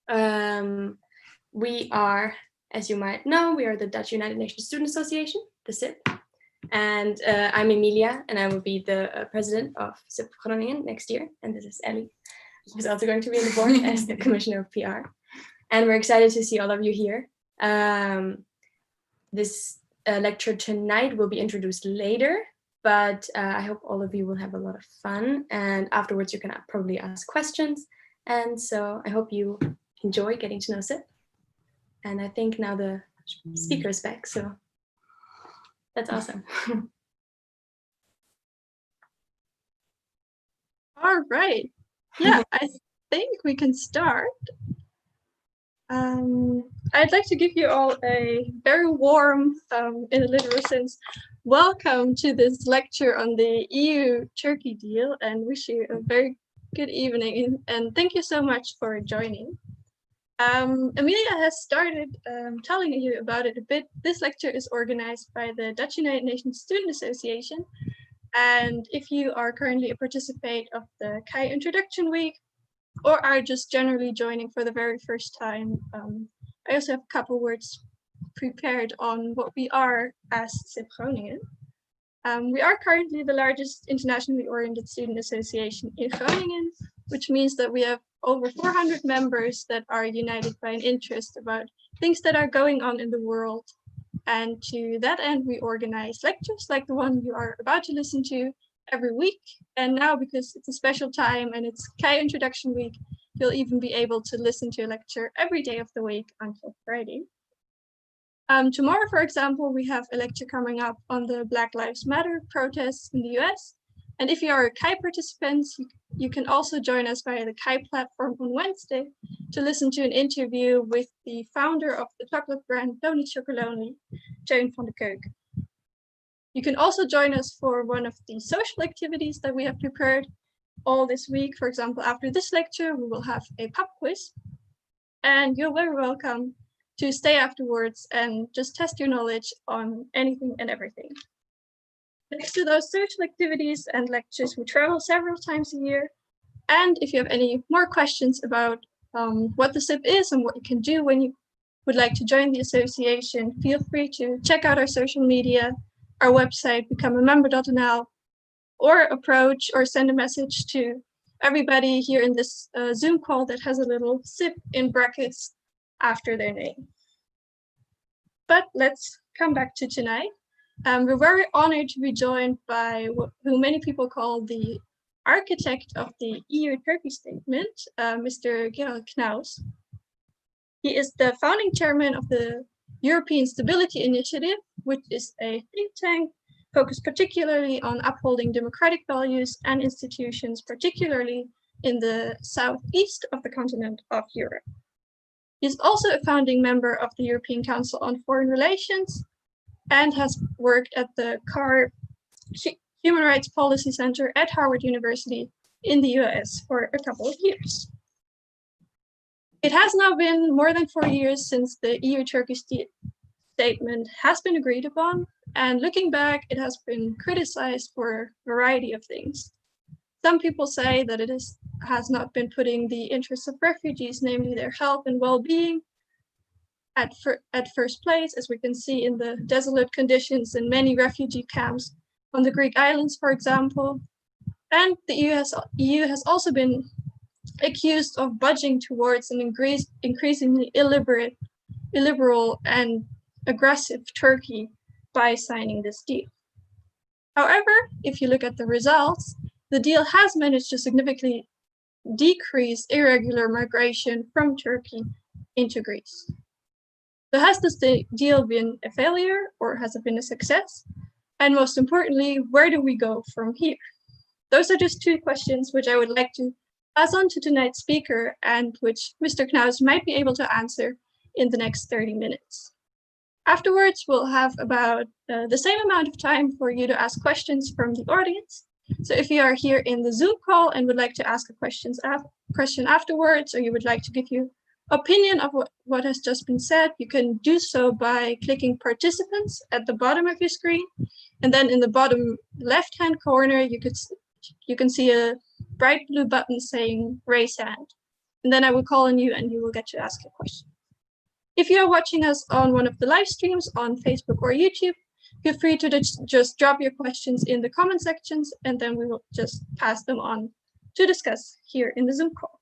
We are, as you might know, we are the Dutch United Nations Student Association, the SIB. And I'm Emilia, and I will be the president of SIB-Groningen next year. And this is Ellie, who's also going to be on the board as the commissioner of PR. And we're excited to see all of you here. This lecture tonight will be introduced later, but I hope all of you will have a lot of fun. And afterwards, you can probably ask questions. And so I hope you enjoy getting to know SIB. And I think now the speaker is back, so that's awesome. All right. Yeah, I think we can start. I'd like to give you all a very warm, in a literal sense, welcome to this lecture on the EU-Turkey deal, and wish you a very good evening. And thank you so much for joining. Emilia has started telling you about it a bit. This lecture is organized by the Dutch United Nations Student Association. And if you are currently a participant of the KAI Introduction Week, or are just generally joining for the very first time, I also have a couple words prepared on what we are as SIB-Groningen. We are currently the largest internationally oriented student association in Groningen, which means that we have over 400 members that are united by an interest about things that are going on in the world. And to that end, we organize lectures like the one you are about to listen to every week. And now, because it's a special time and it's KAI Introduction Week, you'll even be able to listen to a lecture every day of the week until Friday. Tomorrow, for example, we have a lecture coming up on the Black Lives Matter protests in the US. And if you are a KAI participant, you can also join us via the KAI platform on Wednesday to listen to an interview with the founder of the chocolate brand Tony Chocolonely, Teun van de Keuken. You can also join us for one of the social activities that we have prepared all this week. For example, after this lecture, we will have a pub quiz. And you're very welcome to stay afterwards and just test your knowledge on anything and everything. Next to those social activities and lectures, we travel several times a year. And if you have any more questions about what the SIB is and what you can do when you would like to join the association, feel free to check out our social media, our website, becomeamember.nl, or approach or send a message to everybody here in this Zoom call that has a little SIB in brackets after their name. But let's come back to tonight. We're very honored to be joined by who many people call the architect of the EU-Turkey statement, Mr. Gerald Knaus. He is the founding chairman of the European Stability Initiative, which is a think tank focused particularly on upholding democratic values and institutions, particularly in the southeast of the continent of Europe. He's also a founding member of the European Council on Foreign Relations and has worked at the CAR Human Rights Policy Center at Harvard University in the US for a couple of years. It has now been more than 4 years since the EU-Turkey statement has been agreed upon, and looking back, it has been criticized for a variety of things. Some people say that it has not been putting the interests of refugees, namely their health and well-being, at first place, as we can see in the desolate conditions in many refugee camps on the Greek islands, for example. And the EU has also been accused of budging towards an increasingly illiberal and aggressive Turkey by signing this deal. However, if you look at the results, the deal has managed to significantly decrease irregular migration from Turkey into Greece. So has this deal been a failure or has it been a success? And most importantly, where do we go from here? Those are just two questions which I would like to pass on to tonight's speaker and which Mr. Knaus might be able to answer in the next 30 minutes. Afterwards, we'll have about the same amount of time for you to ask questions from the audience. So if you are here in the Zoom call and would like to ask a question afterwards, or you would like to give your opinion of what has just been said, you can do so by clicking participants at the bottom of your screen. And then in the bottom left-hand corner, you can see a bright blue button saying raise hand. and then I will call on you and you will get to ask your question. If you are watching us on one of the live streams on Facebook or YouTube, feel free to just drop your questions in the comment sections, and then we will just pass them on to discuss here in the Zoom call.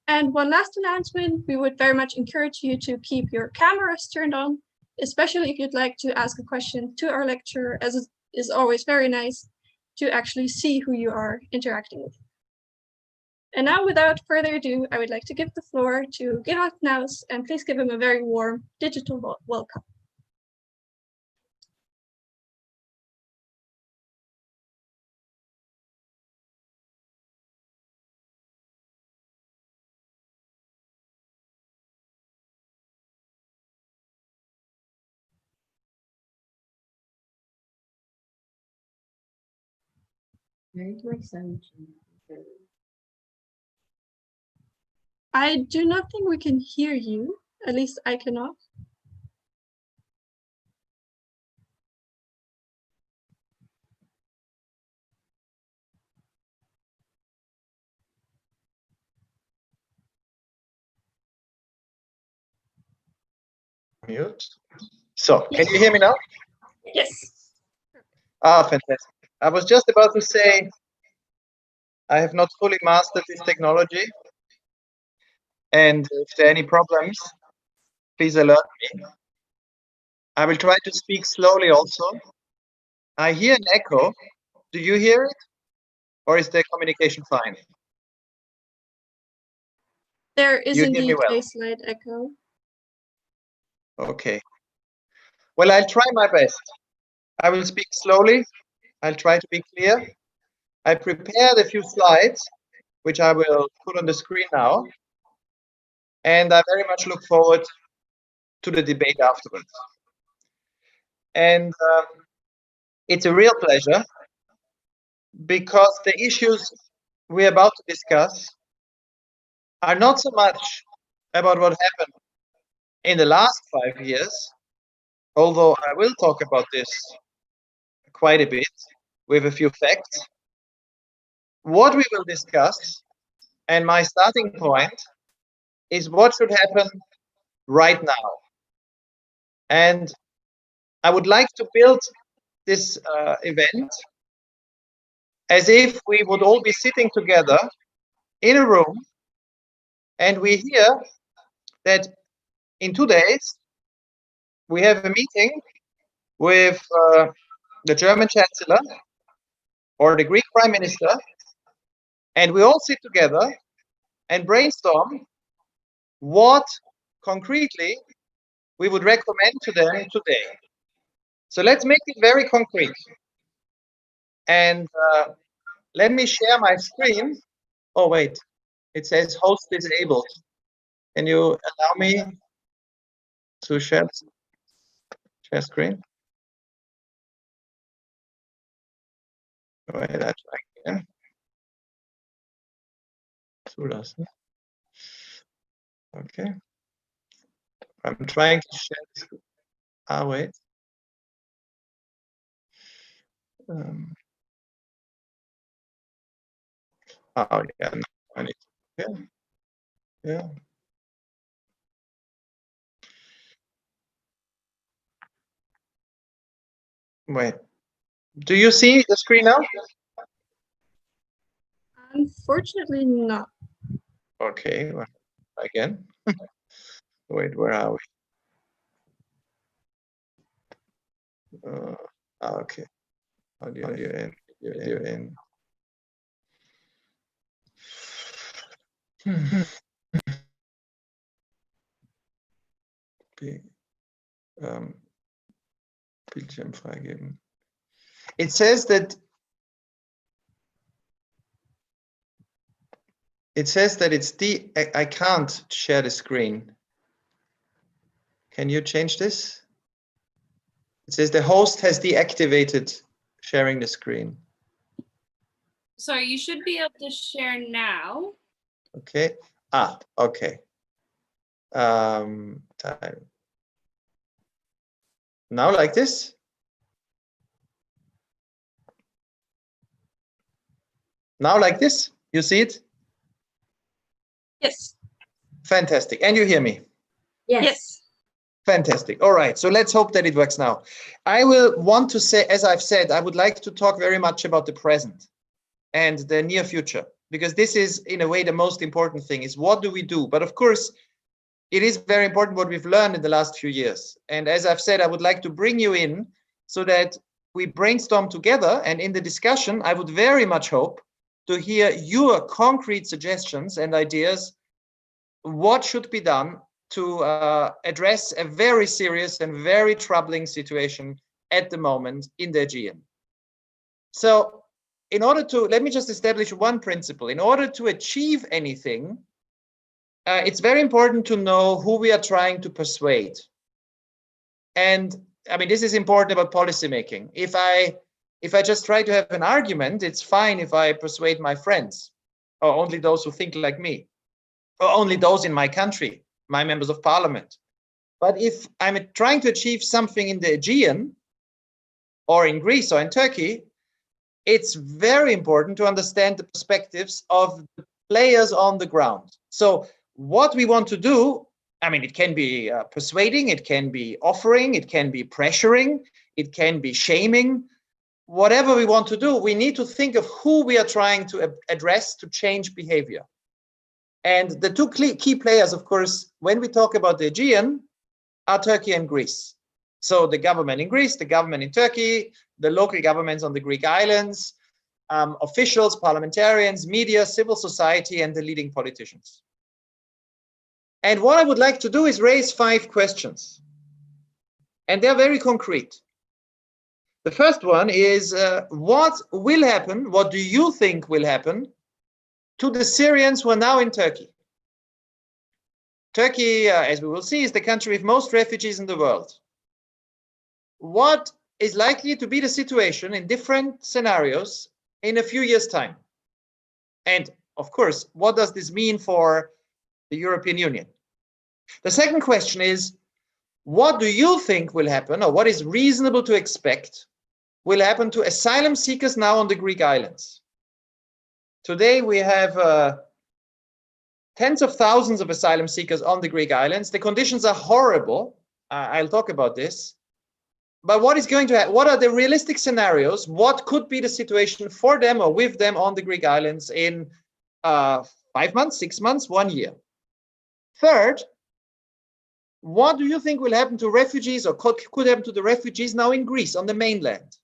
And one last announcement, we would very much encourage you to keep your cameras turned on, especially if you'd like to ask a question to our lecturer, as it is always very nice to actually see who you are interacting with. And now, without further ado, I would like to give the floor to Gerald Knaus, and please give him a very warm digital welcome. I do not think we can hear you. At least I cannot. Mute. So, can you hear me now? Yes. Ah, fantastic. I was just about to say, I have not fully mastered this technology. And if there are any problems, please alert me. I will try to speak slowly also. I hear an echo. Do you hear it? Or is the communication fine? There is You hear me indeed well? a slight echo. Okay. Well, I'll try my best. I will speak slowly. I'll try to be clear. I prepared a few slides, which I will put on the screen now. And I very much look forward to the debate afterwards. And it's a real pleasure, because the issues we're about to discuss are not so much about what happened in the last 5 years, although I will talk about this quite a bit with a few facts. What we will discuss, and my starting point, is what should happen right now. And I would like to build this event as if we would all be sitting together in a room, and we hear that in 2 days we have a meeting with the German Chancellor or the Greek Prime Minister, and we all sit together and brainstorm what concretely we would recommend to them today. So let's make it very concrete. And let me share my screen. Oh, wait, it says host disabled. Can you allow me to share screen? Wait, I try again. Zulassen. Okay. I'm trying to share the screen. Ah, wait. Oh, yeah. No, I need to, yeah. Wait. Do you see the screen now? Unfortunately not. Okay, well, again. Wait, where are we? Okay. Audio in. Video in. Bildschirm freigeben. It says that it's I can't share the screen. Can you change this? It says the host has deactivated sharing the screen. Sorry, you should be able to share now. Okay. Ah, okay. Time. Now like this? Now like this? You see it? Yes. Fantastic. And you hear me? Yes. Fantastic. All right. So let's hope that it works now. I will want to say, as I've said, I would like to talk very much about the present and the near future, because this is, in a way, the most important thing is what do we do? But of course, it is very important what we've learned in the last few years. And as I've said, I would like to bring you in so that we brainstorm together. And in the discussion, I would very much hope to hear your concrete suggestions and ideas. What should be done to address a very serious and very troubling situation at the moment in the Aegean? So in order to, let me just establish one principle. In order to achieve anything, it's very important to know who we are trying to persuade. And I mean, this is important about policymaking. If I just try to have an argument, it's fine if I persuade my friends, or only those who think like me, or only those in my country, my members of parliament. But if I'm trying to achieve something in the Aegean, or in Greece, or in Turkey, it's very important to understand the perspectives of the players on the ground. So what we want to do, I mean, it can be persuading, it can be offering, it can be pressuring, it can be shaming. Whatever we want to do, we need to think of who we are trying to address to change behavior. And the two key players, of course, when we talk about the Aegean, are Turkey and Greece. So the government in Greece, the government in Turkey, the local governments on the Greek islands, officials, parliamentarians, media, civil society, and the leading politicians. And what I would like to do is raise 5 questions. And they're very concrete. The first one is, what will happen, what do you think will happen to the Syrians who are now in Turkey? Turkey, as we will see, is the country with most refugees in the world. What is likely to be the situation in different scenarios in a few years' time? And of course, what does this mean for the European Union? The second question is, what do you think will happen, or what is reasonable to expect will happen to asylum seekers now on the Greek islands? Today we have tens of thousands of asylum seekers on the Greek islands. The conditions are horrible. I'll talk about this. But what is going to happen? What are the realistic scenarios? What could be the situation for them or with them on the Greek islands in 5 months, 6 months, 1 year? Third, what do you think will happen to refugees, or could happen to the refugees now in Greece on the mainland?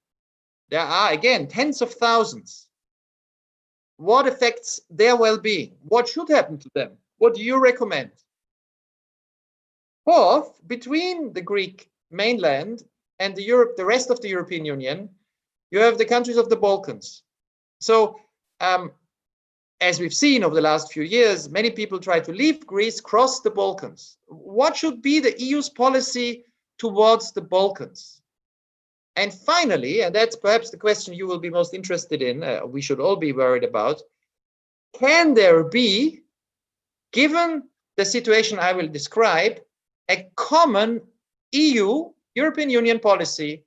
There are, again, tens of thousands. What affects their well-being? What should happen to them? What do you recommend? Fourth, between the Greek mainland and the rest of the European Union, you have the countries of the Balkans. So, as we've seen over the last few years, many people try to leave Greece, cross the Balkans. What should be the EU's policy towards the Balkans? And finally, and that's perhaps the question you will be most interested in, we should all be worried about, can there be, given the situation I will describe, a common European Union policy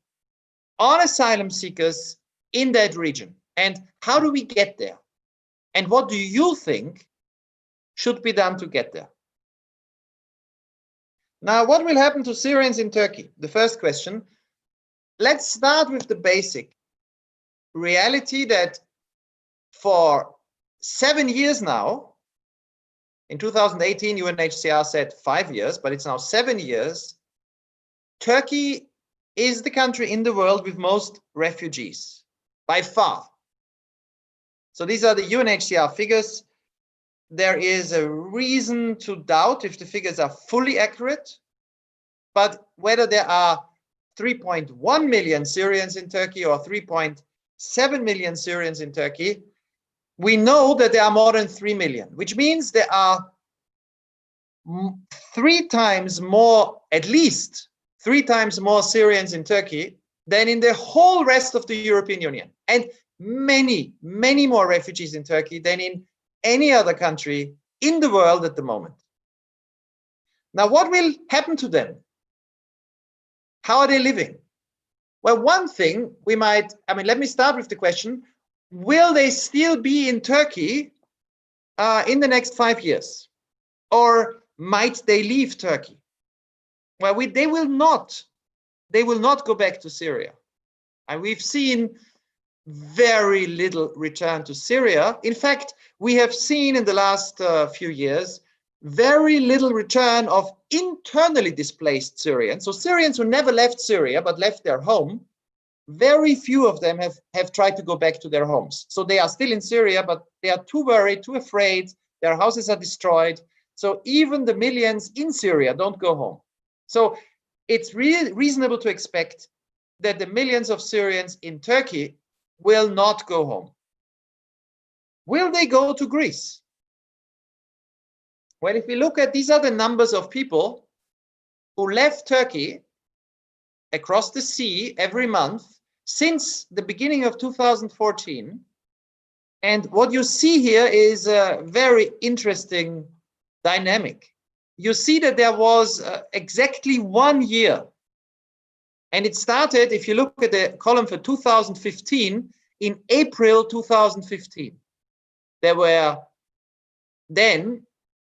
on asylum seekers in that region? And how do we get there? And what do you think should be done to get there? Now, what will happen to Syrians in Turkey? The first question. Let's start with the basic reality that for 7 years now, in 2018, UNHCR said 5 years, but it's now 7 years, Turkey is the country in the world with most refugees, by far. So these are the UNHCR figures. There is a reason to doubt if the figures are fully accurate, but whether there are 3.1 million Syrians in Turkey or 3.7 million Syrians in Turkey, we know that there are more than 3 million, which means there are 3 times more, at least 3 times more Syrians in Turkey than in the whole rest of the European Union, and many, many more refugees in Turkey than in any other country in the world at the moment. Now, what will happen to them? How are they living? Well, one thing we might, let me start with the question, will they still be in Turkey in the next 5 years? Or might they leave Turkey? Well, they will not go back to Syria. And we've seen very little return to Syria. In fact, we have seen in the last few years very little return of internally displaced Syrians. So Syrians who never left Syria but left their home, very few of them have tried to go back to their homes. So they are still in Syria, but they are too worried, too afraid. Their houses are destroyed. So even the millions in Syria don't go home. So it's really reasonable to expect that the millions of Syrians in Turkey will not go home. Will they go to Greece? Well, if we look at, these are the numbers of people who left Turkey across the sea every month since the beginning of 2014. And what you see here is a very interesting dynamic. You see that there was exactly 1 year. And it started, if you look at the column for 2015, in April 2015. There were then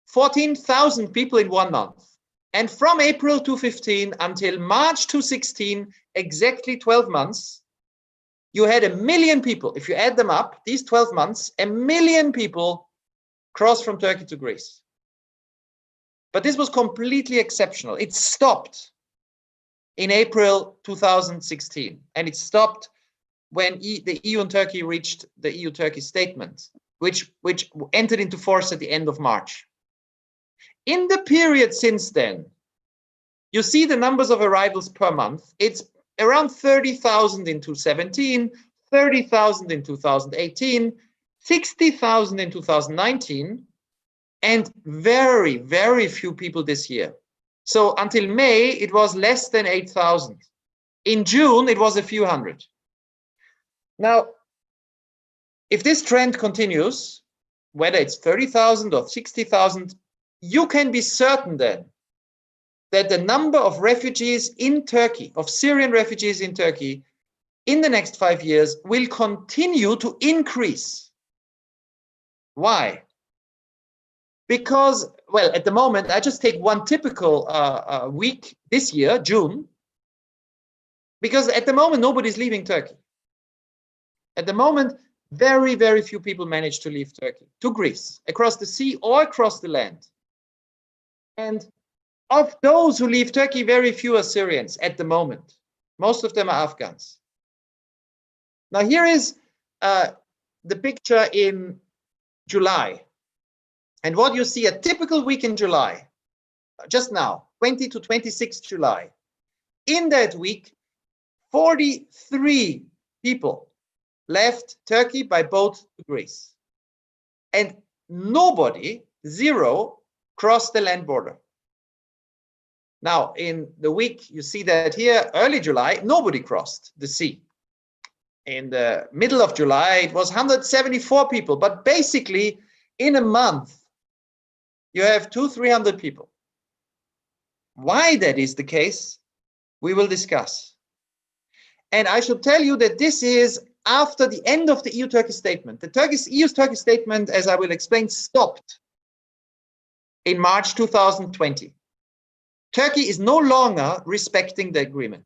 14,000 people in 1 month. And from April 2015 until March 2016, exactly 12 months, you had 1 million people. If you add them up, these 12 months, 1 million people crossed from Turkey to Greece. But this was completely exceptional. It stopped in April 2016, and it stopped when the EU and Turkey reached the EU-Turkey statement, which entered into force at the end of March. In the period since then, you see the numbers of arrivals per month. It's around 30,000 in 2017, 30,000 in 2018, 60,000 in 2019, and very, very few people this year. So until May, it was less than 8,000. In June, it was a few hundred. Now, if this trend continues, whether it's 30,000 or 60,000, you can be certain then that the number of refugees in Turkey, of Syrian refugees in Turkey, in the next 5 years will continue to increase. Why? Because, well, at the moment, I just take one typical week this year, June, because at the moment, nobody's leaving Turkey. At the moment, very, very few people manage to leave Turkey to Greece, across the sea or across the land. And of those who leave Turkey, very few are Syrians at the moment. Most of them are Afghans. Now, here is the picture in July. And what you see, a typical week in July, just now, 20 to 26 July. In that week, 43 people left Turkey by boat to Greece. And nobody, zero, crossed the land border. Now, in the week, you see that here, early July, nobody crossed the sea. In the middle of July, it was 174 people. But basically, in a month, you have 200-300 people. Why that is the case, we will discuss. And I should tell you that this is after the end of the EU-Turkey statement. The EU's Turkey statement, as I will explain, stopped in March 2020. Turkey is no longer respecting the agreement.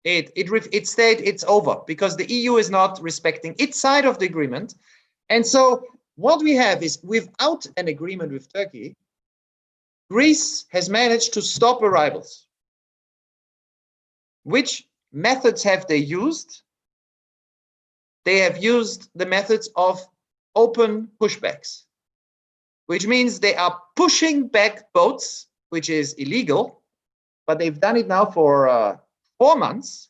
It said it's over because the EU is not respecting its side of the agreement. And so what we have is, without an agreement with Turkey, Greece has managed to stop arrivals. Which methods have they used? They have used the methods of open pushbacks, which means they are pushing back boats, which is illegal, but they've done it now for 4 months.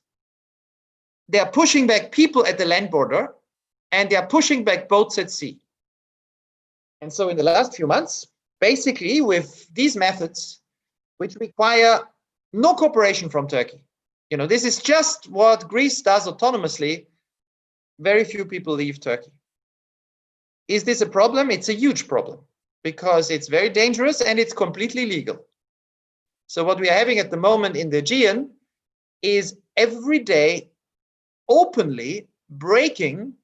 They are pushing back people at the land border, and they are pushing back boats at sea. And so in the last few months, basically with these methods, which require no cooperation from Turkey, this is just what Greece does autonomously, very few people leave Turkey. Is this a problem? It's a huge problem because it's very dangerous and it's completely legal. So what we are having at the moment in the Aegean is every day openly breaking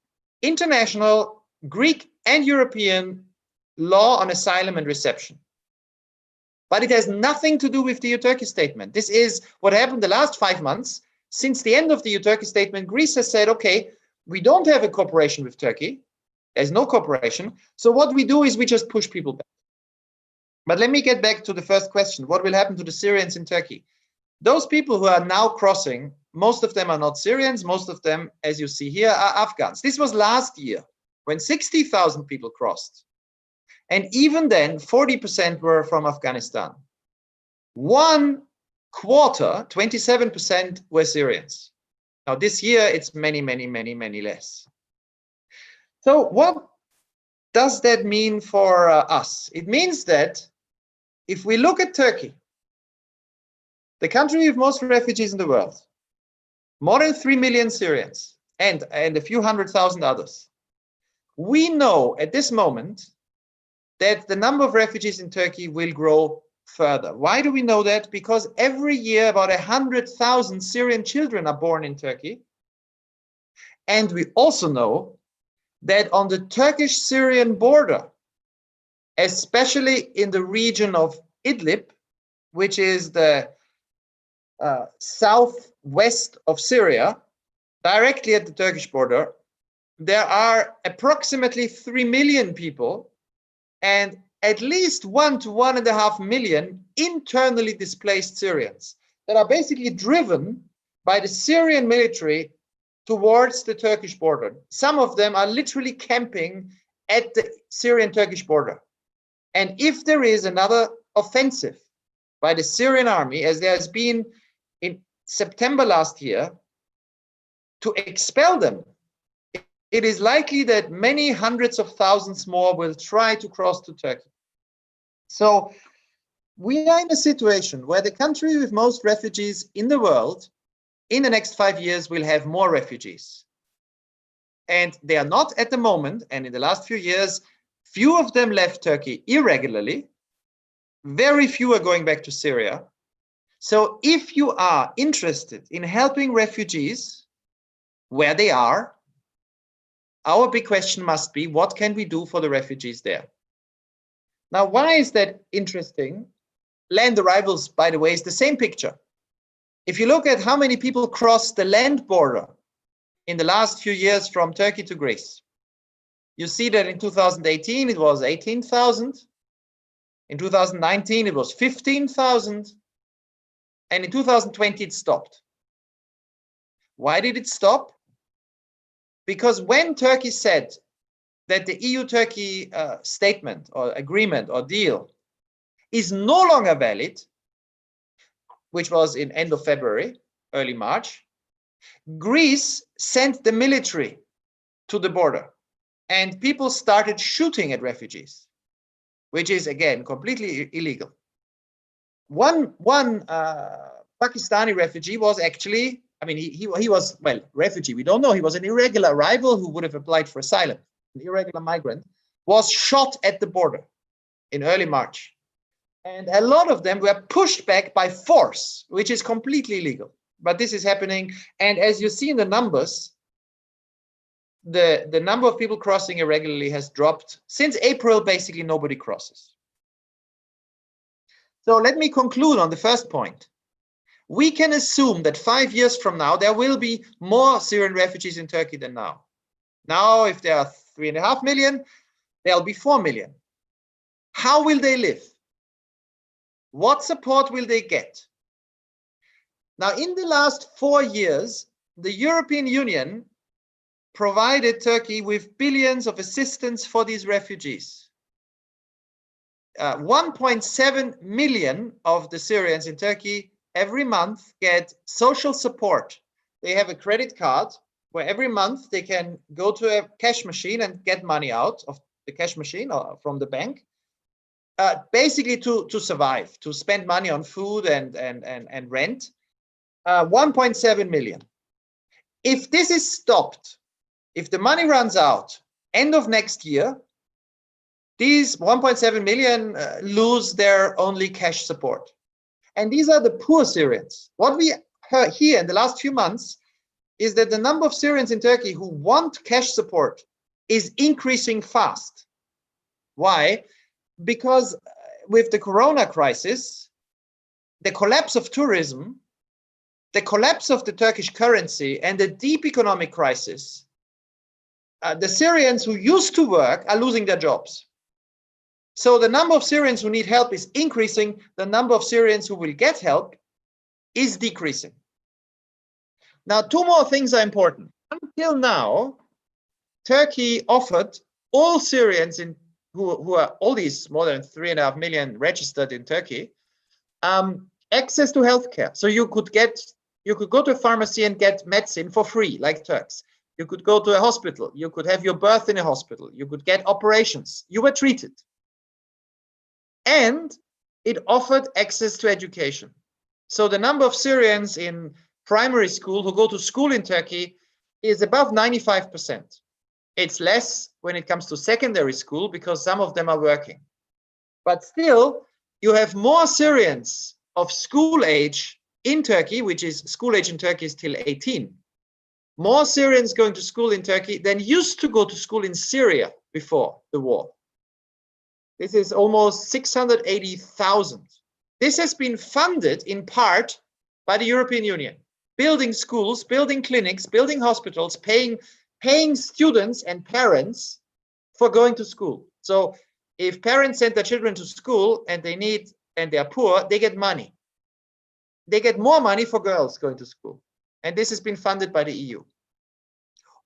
international, Greek and European law on asylum and reception. But it has nothing to do with the EU-Turkey statement. This is what happened the last 5 months. Since the end of the EU-Turkey statement, Greece has said, okay, we don't have a cooperation with Turkey. There's no cooperation. So what we do is we just push people back. But let me get back to the first question. What will happen to the Syrians in Turkey? Those people who are now crossing, most of them are not Syrians. Most of them, as you see here, are Afghans. This was last year when 60,000 people crossed. And even then, 40% were from Afghanistan. 1/4, 27% were Syrians. Now this year, it's many, many, many, many less. So what does that mean for us? It means that if we look at Turkey, the country with most refugees in the world, more than 3 million Syrians and a few 100,000 others, we know at this moment that the number of refugees in Turkey will grow further. Why do we know that? Because every year about 100,000 Syrian children are born in Turkey. And we also know that on the Turkish-Syrian border, especially in the region of Idlib, which is the southwest of Syria, directly at the Turkish border, there are approximately 3 million people and at least 1 to 1.5 million internally displaced Syrians that are basically driven by the Syrian military towards the Turkish border. Some of them are literally camping at the Syrian-Turkish border. And if there is another offensive by the Syrian army, as there has been in September last year, to expel them, it is likely that many hundreds of thousands more will try to cross to Turkey. So we are in a situation where the country with most refugees in the world in the next 5 years will have more refugees. And they are not at the moment, and in the last few years, few of them left Turkey irregularly. Very few are going back to Syria. So if you are interested in helping refugees where they are, our big question must be, what can we do for the refugees there? Now, why is that interesting? Land arrivals, by the way, is the same picture. If you look at how many people crossed the land border in the last few years from Turkey to Greece, you see that in 2018, it was 18,000. In 2019, it was 15,000. And in 2020, it stopped. Why did it stop? Because when Turkey said that the EU-Turkey statement or agreement or deal is no longer valid, which was in end of February, early March, Greece sent the military to the border and people started shooting at refugees, which is again completely illegal. One Pakistani refugee was actually, I mean, he was, well, refugee, we don't know, he was an irregular arrival who would have applied for asylum. An irregular migrant was shot at the border in early March. And a lot of them were pushed back by force, which is completely illegal. But this is happening. And as you see in the numbers, the number of people crossing irregularly has dropped. Since April, basically nobody crosses. So let me conclude on the first point. We can assume that 5 years from now, there will be more Syrian refugees in Turkey than now. Now, if there are 3.5 million, there'll be 4 million. How will they live? What support will they get? Now, in the last 4 years, the European Union provided Turkey with billions of assistance for these refugees. 1.7 million of the Syrians in Turkey every month get social support. They have a credit card where every month they can go to a cash machine and get money out of the cash machine or from the bank, basically to survive, to spend money on food and rent. 1.7 million. If this is stopped, if the money runs out end of next year, these 1.7 million lose their only cash support. And these are the poor Syrians. What we heard here in the last few months is that the number of Syrians in Turkey who want cash support is increasing fast. Why? Because with the corona crisis, the collapse of tourism, the collapse of the Turkish currency, and the deep economic crisis, the Syrians who used to work are losing their jobs. So the number of Syrians who need help is increasing. The number of Syrians who will get help is decreasing. Now, two more things are important. Until now, Turkey offered all Syrians who are all these more than 3.5 million registered in Turkey, access to healthcare. So you could go to a pharmacy and get medicine for free, like Turks. You could go to a hospital. You could have your birth in a hospital. You could get operations. You were treated. And it offered access to education. So the number of Syrians in primary school who go to school in Turkey is above 95%. It's less when it comes to secondary school because some of them are working. But still, you have more Syrians of school age in Turkey, which is school age in Turkey is till 18. More Syrians going to school in Turkey than used to go to school in Syria before the war. This is almost 680,000. This has been funded in part by the European Union, building schools, building clinics, building hospitals, paying students and parents for going to school. So if parents send their children to school and they are poor, they get money. They get more money for girls going to school. And this has been funded by the EU.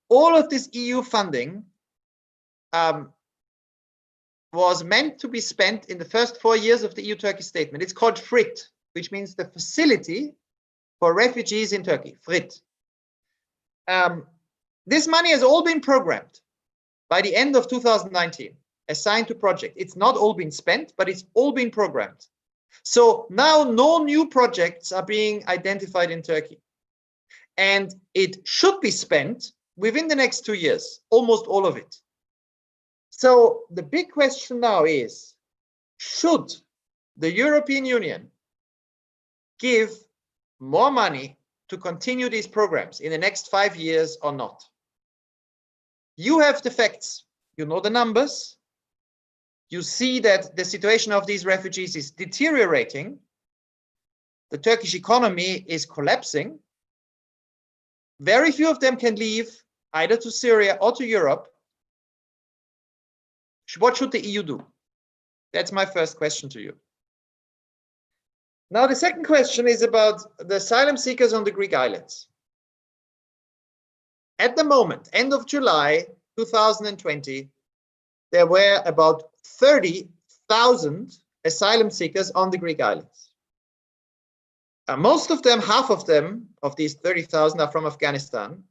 All of this EU funding was meant to be spent in the first 4 years of the EU-Turkey statement. It's called FRIT, which means the Facility for Refugees in Turkey, FRIT. This money has all been programmed by the end of 2019, assigned to project. It's not all been spent, but it's all been programmed. So now no new projects are being identified in Turkey. And it should be spent within the next 2 years, almost all of it. So the big question now is, should the European Union give more money to continue these programs in the next 5 years or not? You have the facts, you know the numbers, you see that the situation of these refugees is deteriorating, the Turkish economy is collapsing, very few of them can leave either to Syria or to Europe. What should the EU do? That's my first question to you. Now, the second question is about the asylum seekers on the Greek islands. At the moment, end of July 2020, there were about 30,000 asylum seekers on the Greek islands. Most of them, half of them, of these 30,000 are from Afghanistan.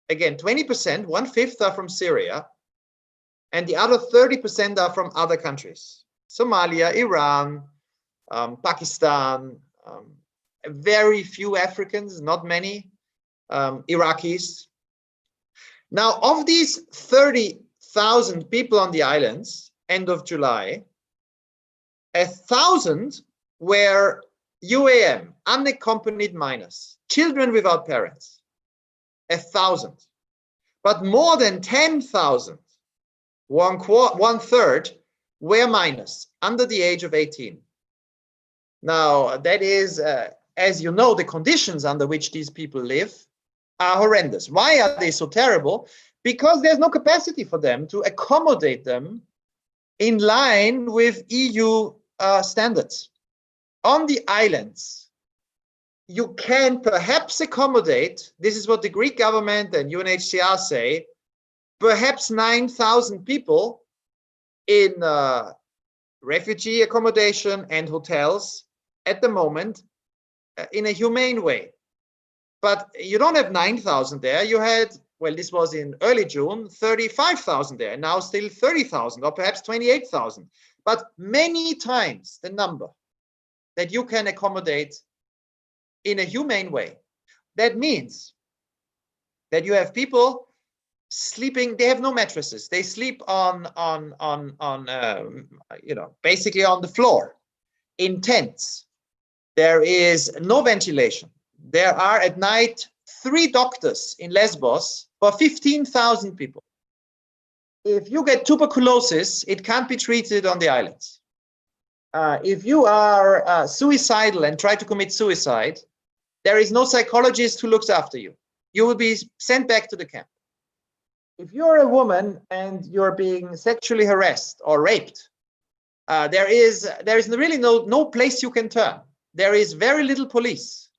Again, 20%, 1/5 are from Syria. And the other 30% are from other countries. Somalia, Iran, Pakistan, very few Africans, not many, Iraqis. Now, of these 30,000 people on the islands, end of July, 1,000 were UAM, unaccompanied minors, children without parents, 1,000. But more than 10,000, one third, were minors under the age of 18. Now, that is, as you know, the conditions under which these people live are horrendous. Why are they so terrible? Because there's no capacity for them to accommodate them in line with EU standards. On the islands, you can perhaps accommodate, this is what the Greek government and UNHCR say, perhaps 9,000 people in refugee accommodation and hotels at the moment in a humane way. But you don't have 9,000 there. You had, well, this was in early June, 35,000 there, now still 30,000 or perhaps 28,000. But many times the number that you can accommodate in a humane way. That means that you have people sleeping, they have no mattresses. They sleep on basically on the floor, in tents. There is no ventilation. There are at night 3 doctors in Lesbos for 15,000 people. If you get tuberculosis, it can't be treated on the islands. if you are suicidal and try to commit suicide, there is no psychologist who looks after you. You will be sent back to the camp. If you're a woman and you're being sexually harassed or raped, there is really no place you can turn. There is very little police.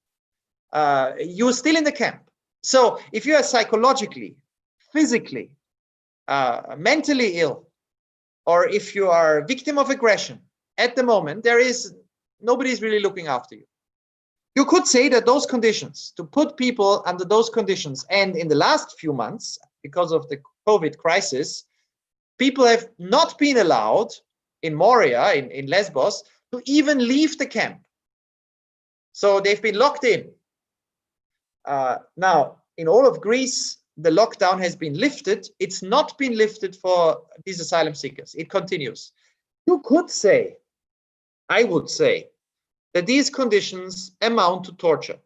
You're still in the camp. So if you are psychologically, physically, mentally ill, or if you are a victim of aggression, at the moment, nobody's really looking after you. You could say that those conditions, to put people under those conditions, and in the last few months, because of the COVID crisis, people have not been allowed in Moria, in Lesbos, to even leave the camp. So they've been locked in. Now, in all of Greece, the lockdown has been lifted. It's not been lifted for these asylum seekers. It continues. You could say, I would say, that these conditions amount to torture.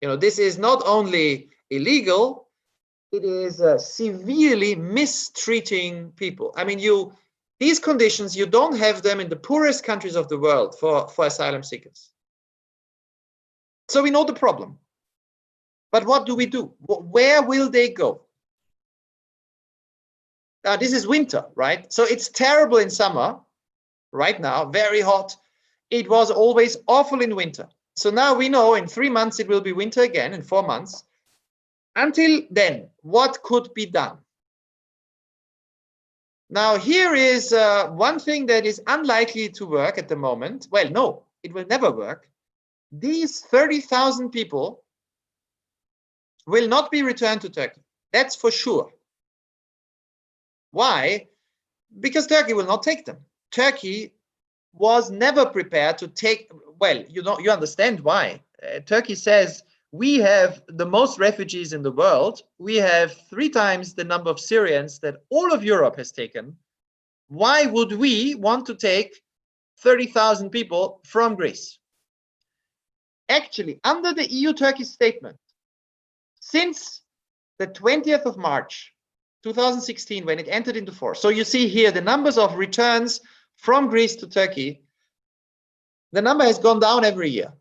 You know, this is not only illegal, it is severely mistreating people. I mean, these conditions, you don't have them in the poorest countries of the world for asylum seekers. So we know the problem. But what do we do? Where will they go? This is winter, right? So it's terrible in summer, right now, very hot. It was always awful in winter. So now we know in 3 months it will be winter again, in 4 months. Until then, what could be done? Now, here is one thing that is unlikely to work at the moment. Well, no, it will never work. These 30,000 people will not be returned to Turkey. That's for sure. Why? Because Turkey will not take them. Turkey was never prepared to take, well, you understand why. Turkey says, we have the most refugees in the world. We have 3 times the number of Syrians that all of Europe has taken. Why would we want to take 30,000 people from Greece? Actually, under the EU-Turkey statement, since the 20th of March, 2016, when it entered into force, so you see here the numbers of returns from Greece to Turkey, the number has gone down every year.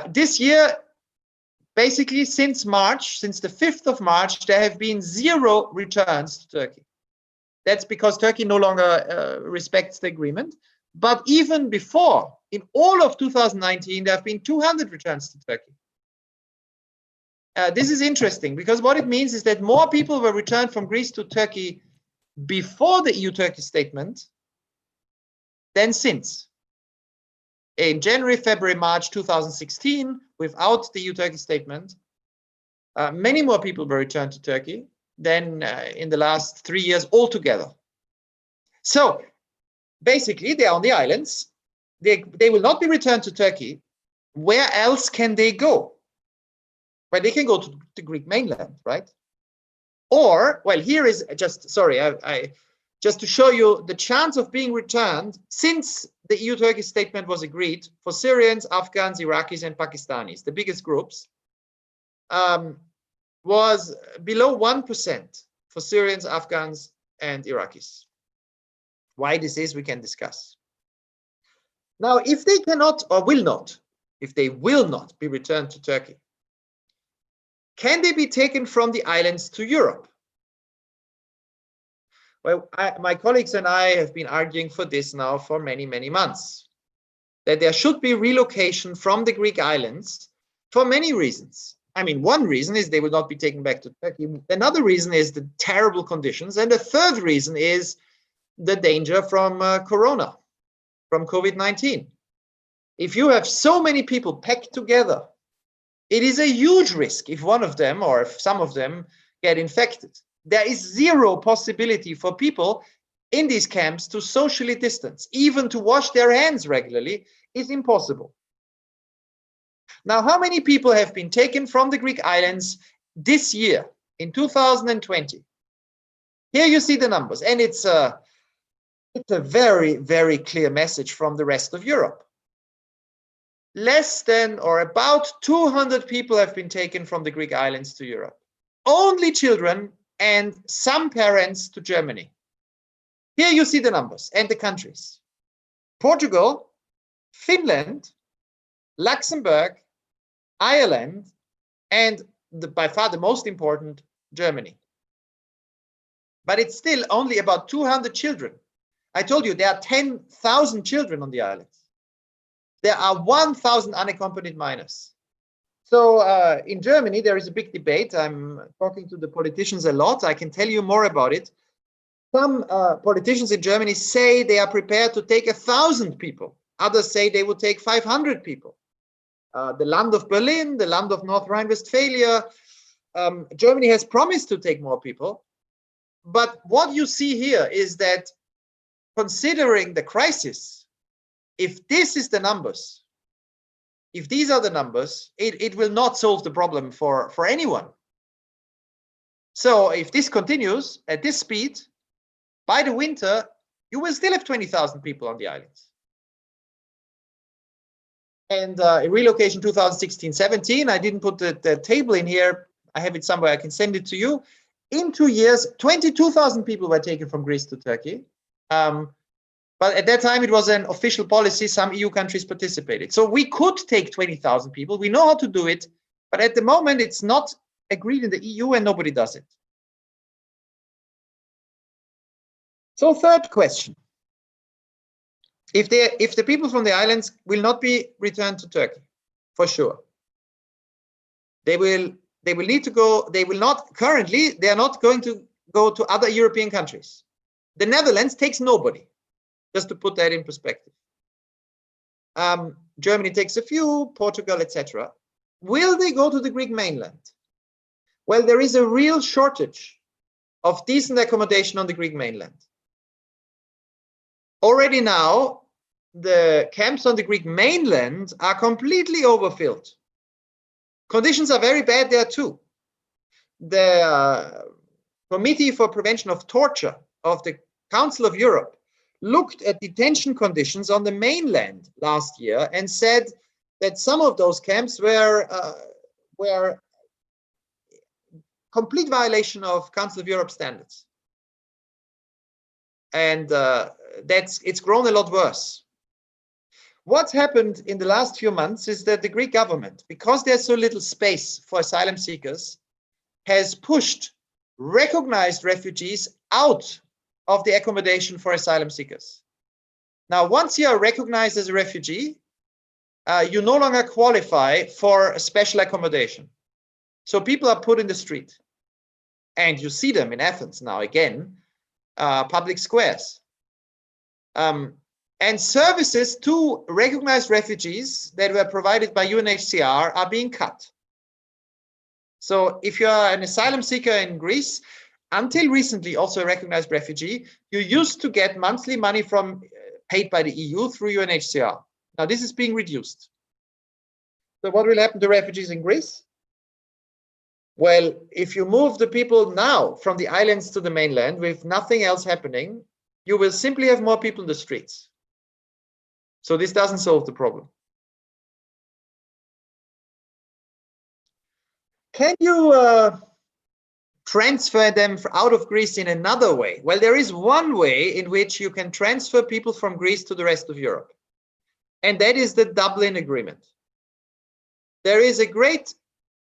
This year, basically since March, since the 5th of March, there have been 0 returns to Turkey. That's because Turkey no longer respects the agreement. But even before, in all of 2019, there have been 200 returns to Turkey. This is interesting because what it means is that more people were returned from Greece to Turkey before the EU-Turkey statement than since. In January, February, March 2016, without the EU-Turkey statement, many more people were returned to Turkey than in the last 3 years altogether. So basically, they're on the islands. They will not be returned to Turkey. Where else can they go? Well, they can go to the Greek mainland, right? Or, well, here is just, sorry, just to show you the chance of being returned since the EU-Turkey statement was agreed for Syrians, Afghans, Iraqis, and Pakistanis, the biggest groups, was below 1% for Syrians, Afghans, and Iraqis. Why this is, we can discuss. Now, if they cannot or will not, if they will not be returned to Turkey, can they be taken from the islands to Europe? Well, my colleagues and I have been arguing for this now for many, many months, that there should be relocation from the Greek islands for many reasons. I mean, one reason is they will not be taken back to Turkey. Another reason is the terrible conditions. And the third reason is the danger from Corona, from COVID-19. If you have so many people packed together, it is a huge risk if one of them or if some of them get infected. There is 0 possibility for people in these camps to socially distance. Even to wash their hands regularly is impossible. Now, how many people have been taken from the Greek islands this year, in 2020? Here you see the numbers, and it's a very, very clear message from the rest of Europe. Less than or about 200 people have been taken from the Greek islands to Europe. Only children and some parents to Germany. Here you see the numbers and the countries. Portugal, Finland, Luxembourg, Ireland, and by far the most important, Germany. But it's still only about 200 children. I told you there are 10,000 children on the islands. There are 1,000 unaccompanied minors. So in Germany, there is a big debate. I'm talking to the politicians a lot. I can tell you more about it. Some politicians in Germany say they are prepared to take 1,000 people. Others say they will take 500 people. The land of Berlin, the land of North Rhine-Westphalia, Germany has promised to take more people. But what you see here is that considering the crisis, if this is the numbers, if these are the numbers, it will not solve the problem for anyone. So if this continues at this speed, by the winter, you will still have 20,000 people on the islands. And in relocation 2016-17, I didn't put the table in here. I have it somewhere. I can send it to you. In 2 years, 22,000 people were taken from Greece to Turkey. But at that time, it was an official policy. Some EU countries participated. So we could take 20,000 people. We know how to do it. But at the moment, it's not agreed in the EU and nobody does it. So third question. If the people from the islands will not be returned to Turkey, for sure. They will need to go, they will not, currently, they are not going to go to other European countries. The Netherlands takes nobody, just to put that in perspective. Germany takes a few, Portugal, etc. Will they go to the Greek mainland? Well, there is a real shortage of decent accommodation on the Greek mainland. Already now, the camps on the Greek mainland are completely overfilled. Conditions are very bad there too. The Committee for Prevention of Torture of the Council of Europe looked at detention conditions on the mainland last year and said that some of those camps were complete violation of Council of Europe standards. And it's grown a lot worse. What's happened in the last few months is that the Greek government, because there's so little space for asylum seekers, has pushed recognized refugees out of the accommodation for asylum seekers. Now, once you are recognized as a refugee, you no longer qualify for a special accommodation. So people are put in the street. And you see them in Athens now again, public squares. And services to recognized refugees that were provided by UNHCR are being cut. So if you are an asylum seeker in Greece, until recently also a recognized refugee, you used to get monthly money paid by the EU through UNHCR. Now this is being reduced. So what will happen to refugees in Greece? Well, if you move the people now from the islands to the mainland with nothing else happening, you will simply have more people in the streets. So this doesn't solve the problem. Can you transfer them out of Greece in another way? Well, there is one way in which you can transfer people from Greece to the rest of Europe. And that is the Dublin Agreement. There is a great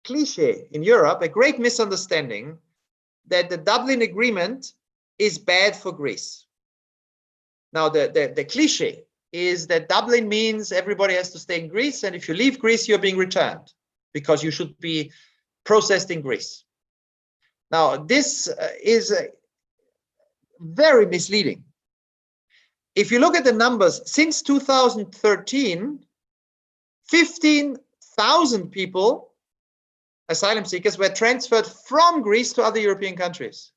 cliche in Europe, a great misunderstanding that the Dublin Agreement is bad for Greece. Now, the cliche is that Dublin means everybody has to stay in Greece, and if you leave Greece, you're being returned because you should be processed in Greece. Now, this is very misleading. If you look at the numbers, since 2013, 15,000 people, asylum seekers, were transferred from Greece to other European countries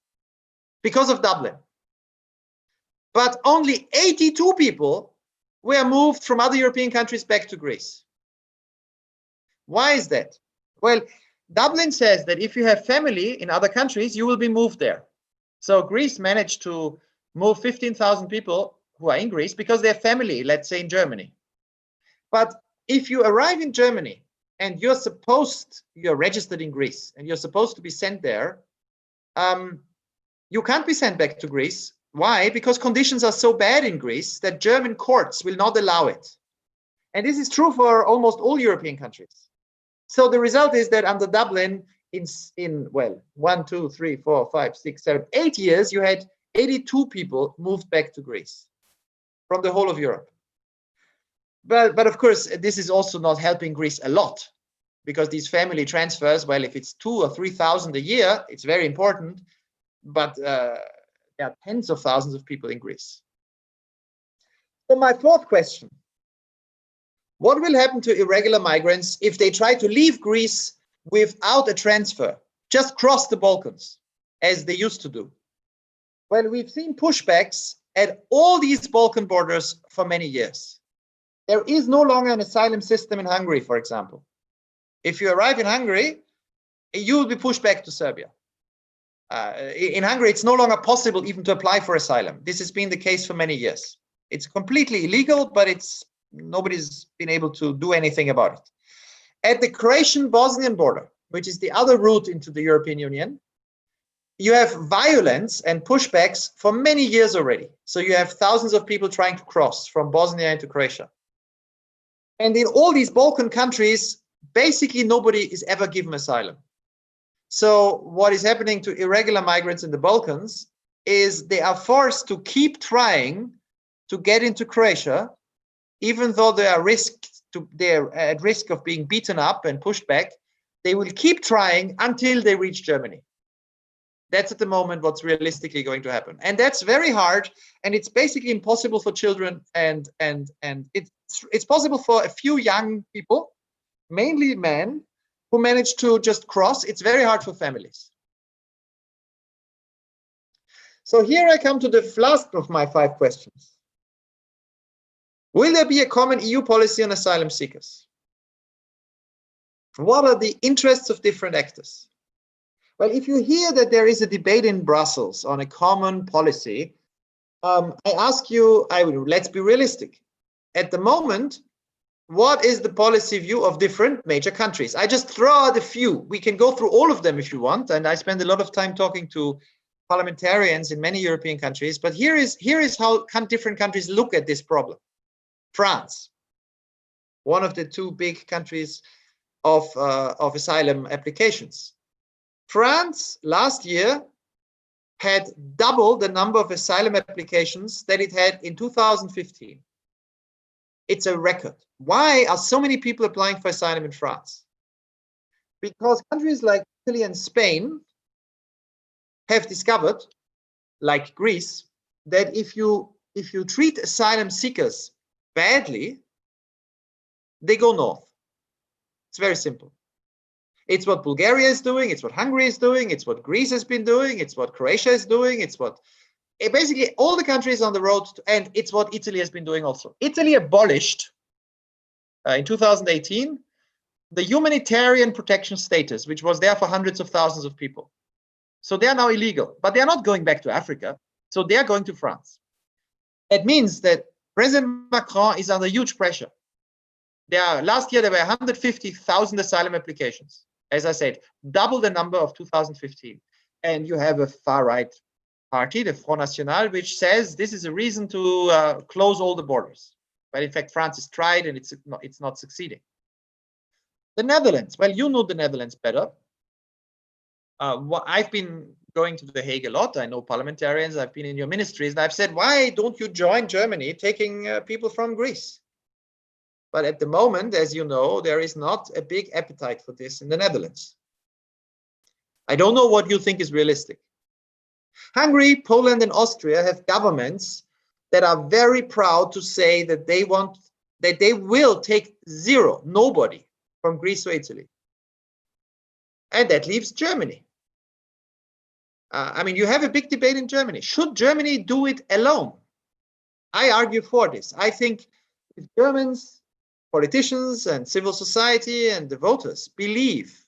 because of Dublin. But only 82 people were moved from other European countries back to Greece. Why is that? Well, Dublin says that if you have family in other countries, you will be moved there. So Greece managed to move 15,000 people who are in Greece because they have family, let's say in Germany. But if you arrive in Germany and you're registered in Greece and you're supposed to be sent there, you can't be sent back to Greece. Why? Because conditions are so bad in Greece that German courts will not allow it. And this is true for almost all European countries. So the result is that under Dublin, in well, 1, 2, 3, 4, 5, 6, 7, 8 years, you had 82 people moved back to Greece from the whole of Europe. But of course, this is also not helping Greece a lot, because these family transfers, well, if it's 2,000 or 3,000 a year, it's very important, but there are tens of thousands of people in Greece. So my fourth question: what will happen to irregular migrants if they try to leave Greece without a transfer, just cross the Balkans, as they used to do? Well, we've seen pushbacks at all these Balkan borders for many years. There is no longer an asylum system in Hungary, for example. If you arrive in Hungary, you will be pushed back to Serbia. In Hungary, it's no longer possible even to apply for asylum. This has been the case for many years. It's completely illegal, but nobody's been able to do anything about it. At the Croatian-Bosnian border, which is the other route into the European Union, you have violence and pushbacks for many years already. So you have thousands of people trying to cross from Bosnia into Croatia. And in all these Balkan countries, basically nobody is ever given asylum. So what is happening to irregular migrants in the Balkans is they are forced to keep trying to get into Croatia, even though they're at risk of being beaten up and pushed back. They will keep trying until they reach Germany. That's at the moment what's realistically going to happen. And that's very hard, and it's basically impossible for children, and it's possible for a few young people, mainly men, who manage to just cross. It's very hard for families. So here I come to the last of my 5 questions. Will there be a common EU policy on asylum seekers? What are the interests of different actors? Well, if you hear that there is a debate in Brussels on a common policy, I ask you, let's be realistic. At the moment, what is the policy view of different major countries? I just throw out a few. We can go through all of them if you want, and I spend a lot of time talking to parliamentarians in many European countries, but here is how different countries look at this problem. France, one of the 2 big countries of asylum applications. France last year had double the number of asylum applications that it had in 2015. It's a record. Why are so many people applying for asylum in France? Because countries like Italy and Spain have discovered, like Greece, that if you treat asylum seekers badly, they go north. It's very simple. It's what Bulgaria is doing, it's what Hungary is doing, it's what Greece has been doing, it's what Croatia is doing, it's what basically all the countries on the road to, and it's what Italy has been doing also. Italy abolished in 2018 the humanitarian protection status, which was there for hundreds of thousands of people. So they are now illegal, but they are not going back to Africa, so they are going to France. That means that President Macron is under huge pressure. Last year there were 150,000 asylum applications. As I said, double the number of 2015. And you have a far-right party, the Front National, which says this is a reason to close all the borders. But in fact, France has tried and it's not succeeding. The Netherlands, well, you know the Netherlands better. I've been going to The Hague a lot. I know parliamentarians. I've been in your ministries, and I've said, why don't you join Germany taking people from Greece? But at the moment, as you know, there is not a big appetite for this in the Netherlands. I don't know what you think is realistic. Hungary, Poland, and Austria have governments that are very proud to say that they will take nobody from Greece to Italy. And that leaves Germany. I mean, you have a big debate in Germany. Should Germany do it alone? I argue for this. I think if Germans, politicians and civil society and the voters believe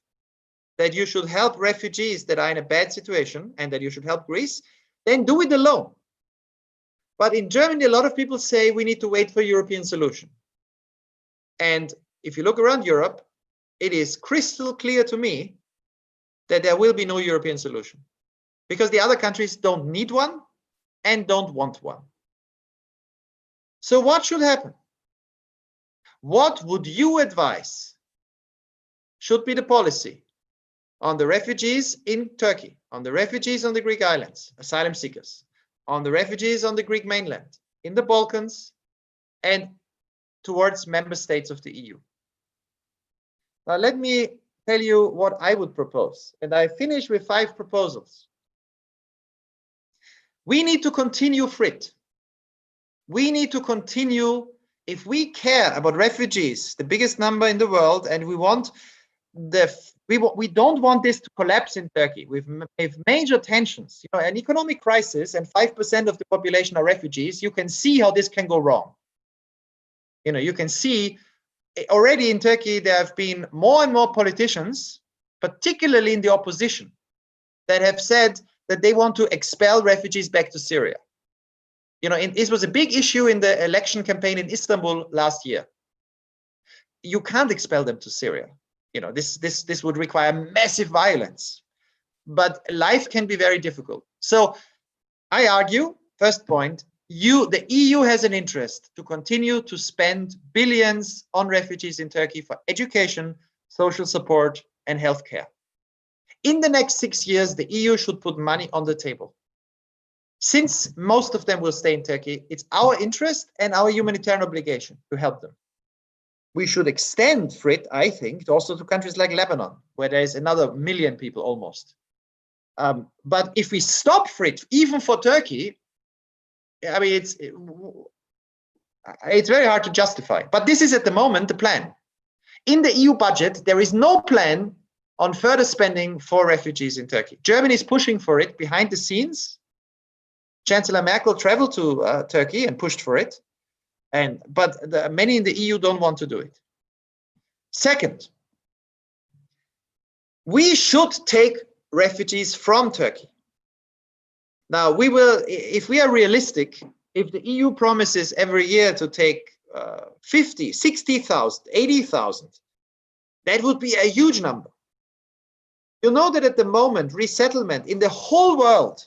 that you should help refugees that are in a bad situation and that you should help Greece, then do it alone. But in Germany, a lot of people say we need to wait for a European solution. And if you look around Europe, it is crystal clear to me that there will be no European solution, because the other countries don't need one and don't want one. So what should happen? What would you advise should be the policy on the refugees in Turkey, on the refugees on the Greek islands, asylum seekers, on the refugees on the Greek mainland, in the Balkans, and towards member states of the EU? Now, let me tell you what I would propose. And I finish with 5 proposals. We need to continue FRIT. We need to continue, if we care about refugees, the biggest number in the world, and we want we don't want this to collapse in Turkey with major tensions, an economic crisis, and 5% of the population are refugees. You can see how this can go wrong. You can see already in Turkey there have been more and more politicians, particularly in the opposition, that have said that they want to expel refugees back to Syria. This was a big issue in the election campaign in Istanbul last year. You can't expel them to Syria. This would require massive violence, but life can be very difficult. So I argue, first point, the EU has an interest to continue to spend billions on refugees in Turkey for education, social support, and healthcare. In the next 6 years, the EU should put money on the table. Since most of them will stay in Turkey, it's our interest and our humanitarian obligation to help them. We should extend FRIT, I think, also to countries like Lebanon, where there is another million people almost. But if we stop FRIT, even for Turkey, I mean, it's very hard to justify. But this is at the moment the plan. In the EU budget, there is no plan on further spending for refugees in Turkey. Germany is pushing for it behind the scenes. Chancellor Merkel traveled to Turkey and pushed for it. But many in the EU don't want to do it. Second, we should take refugees from Turkey. Now, if we are realistic, if the EU promises every year to take 50, 60,000, 80,000, that would be a huge number. You know that at the moment, resettlement in the whole world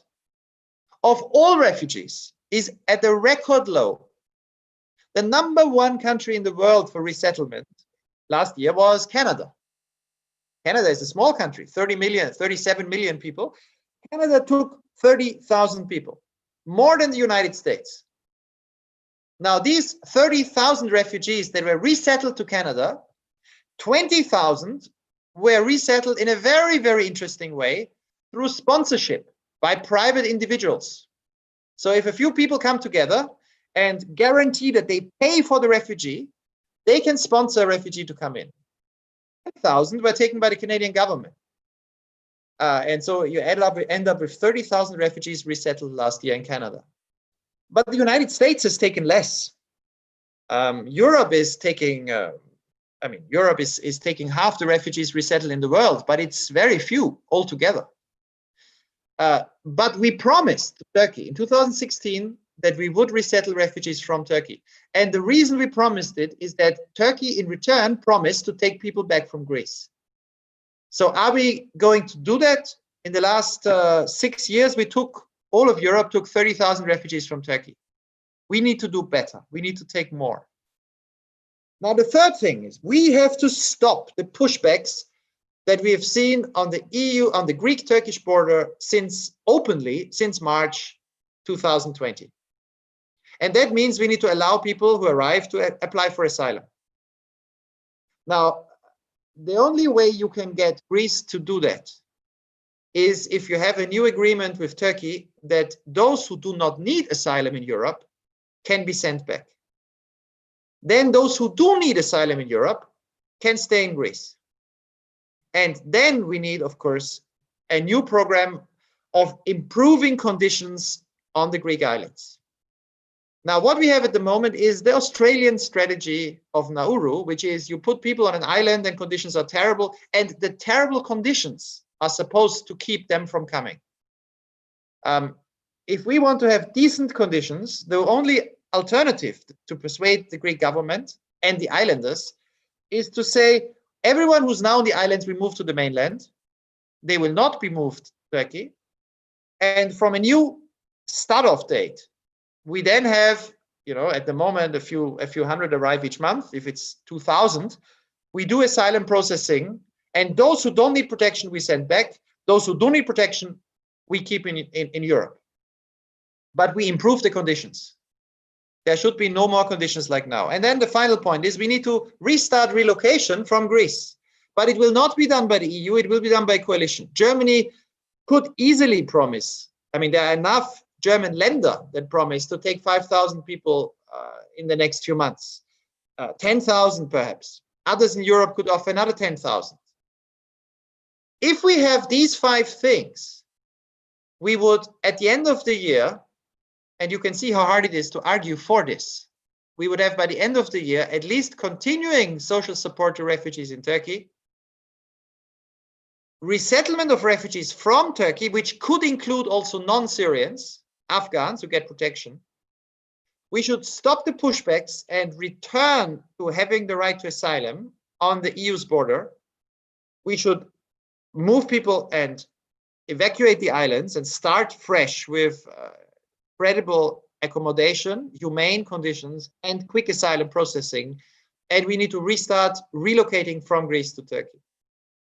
of all refugees is at a record low. The #1 country in the world for resettlement last year was Canada. Canada is a small country, 37 million people. Canada took 30,000 people, more than the United States. Now, these 30,000 refugees that were resettled to Canada, 20,000 were resettled in a very, very interesting way through sponsorship by private individuals. So if a few people come together and guarantee that they pay for the refugee, they can sponsor a refugee to come in. 10,000 were taken by the Canadian government. And so you end up with 30,000 refugees resettled last year in Canada. But the United States has taken less. Europe is taking, Europe is taking half the refugees resettled in the world, but it's very few altogether. But we promised Turkey in 2016 that we would resettle refugees from Turkey. And the reason we promised it is that Turkey in return promised to take people back from Greece. So are we going to do that? In the last 6 years, all of Europe took 30,000 refugees from Turkey. We need to do better. We need to take more. Now, the third thing is we have to stop the pushbacks that we have seen on the EU, on the Greek-Turkish border since March 2020. And that means we need to allow people who arrive to apply for asylum. Now, the only way you can get Greece to do that is if you have a new agreement with Turkey that those who do not need asylum in Europe can be sent back. Then those who do need asylum in Europe can stay in Greece. And then we need, of course, a new program of improving conditions on the Greek islands. Now, what we have at the moment is the Australian strategy of Nauru, which is you put people on an island and conditions are terrible, and the terrible conditions are supposed to keep them from coming. If we want to have decent conditions, the only alternative to persuade the Greek government and the islanders is to say, everyone who's now on the islands will move to the mainland. They will not be moved to Turkey. And from a new start-off date, we then have, you know, at the moment, a few hundred arrive each month. If it's 2,000, we do asylum processing, and those who don't need protection, we send back. Those who do need protection, we keep in Europe. But we improve the conditions. There should be no more conditions like now. And then the final point is we need to restart relocation from Greece. But it will not be done by the EU, it will be done by coalition. Germany could easily promise, I mean, there are enough German Länder that promise to take 5,000 people in the next few months, 10,000 perhaps. Others in Europe could offer another 10,000. If we have these 5 things, we would, at the end of the year, and you can see how hard it is to argue for this, we would have by the end of the year at least continuing social support to refugees in Turkey, resettlement of refugees from Turkey, which could include also non-Syrians, Afghans who get protection. We should stop the pushbacks and return to having the right to asylum on the EU's border. We should move people and evacuate the islands and start fresh with credible accommodation, humane conditions, and quick asylum processing. And we need to restart relocating from Greece to Turkey.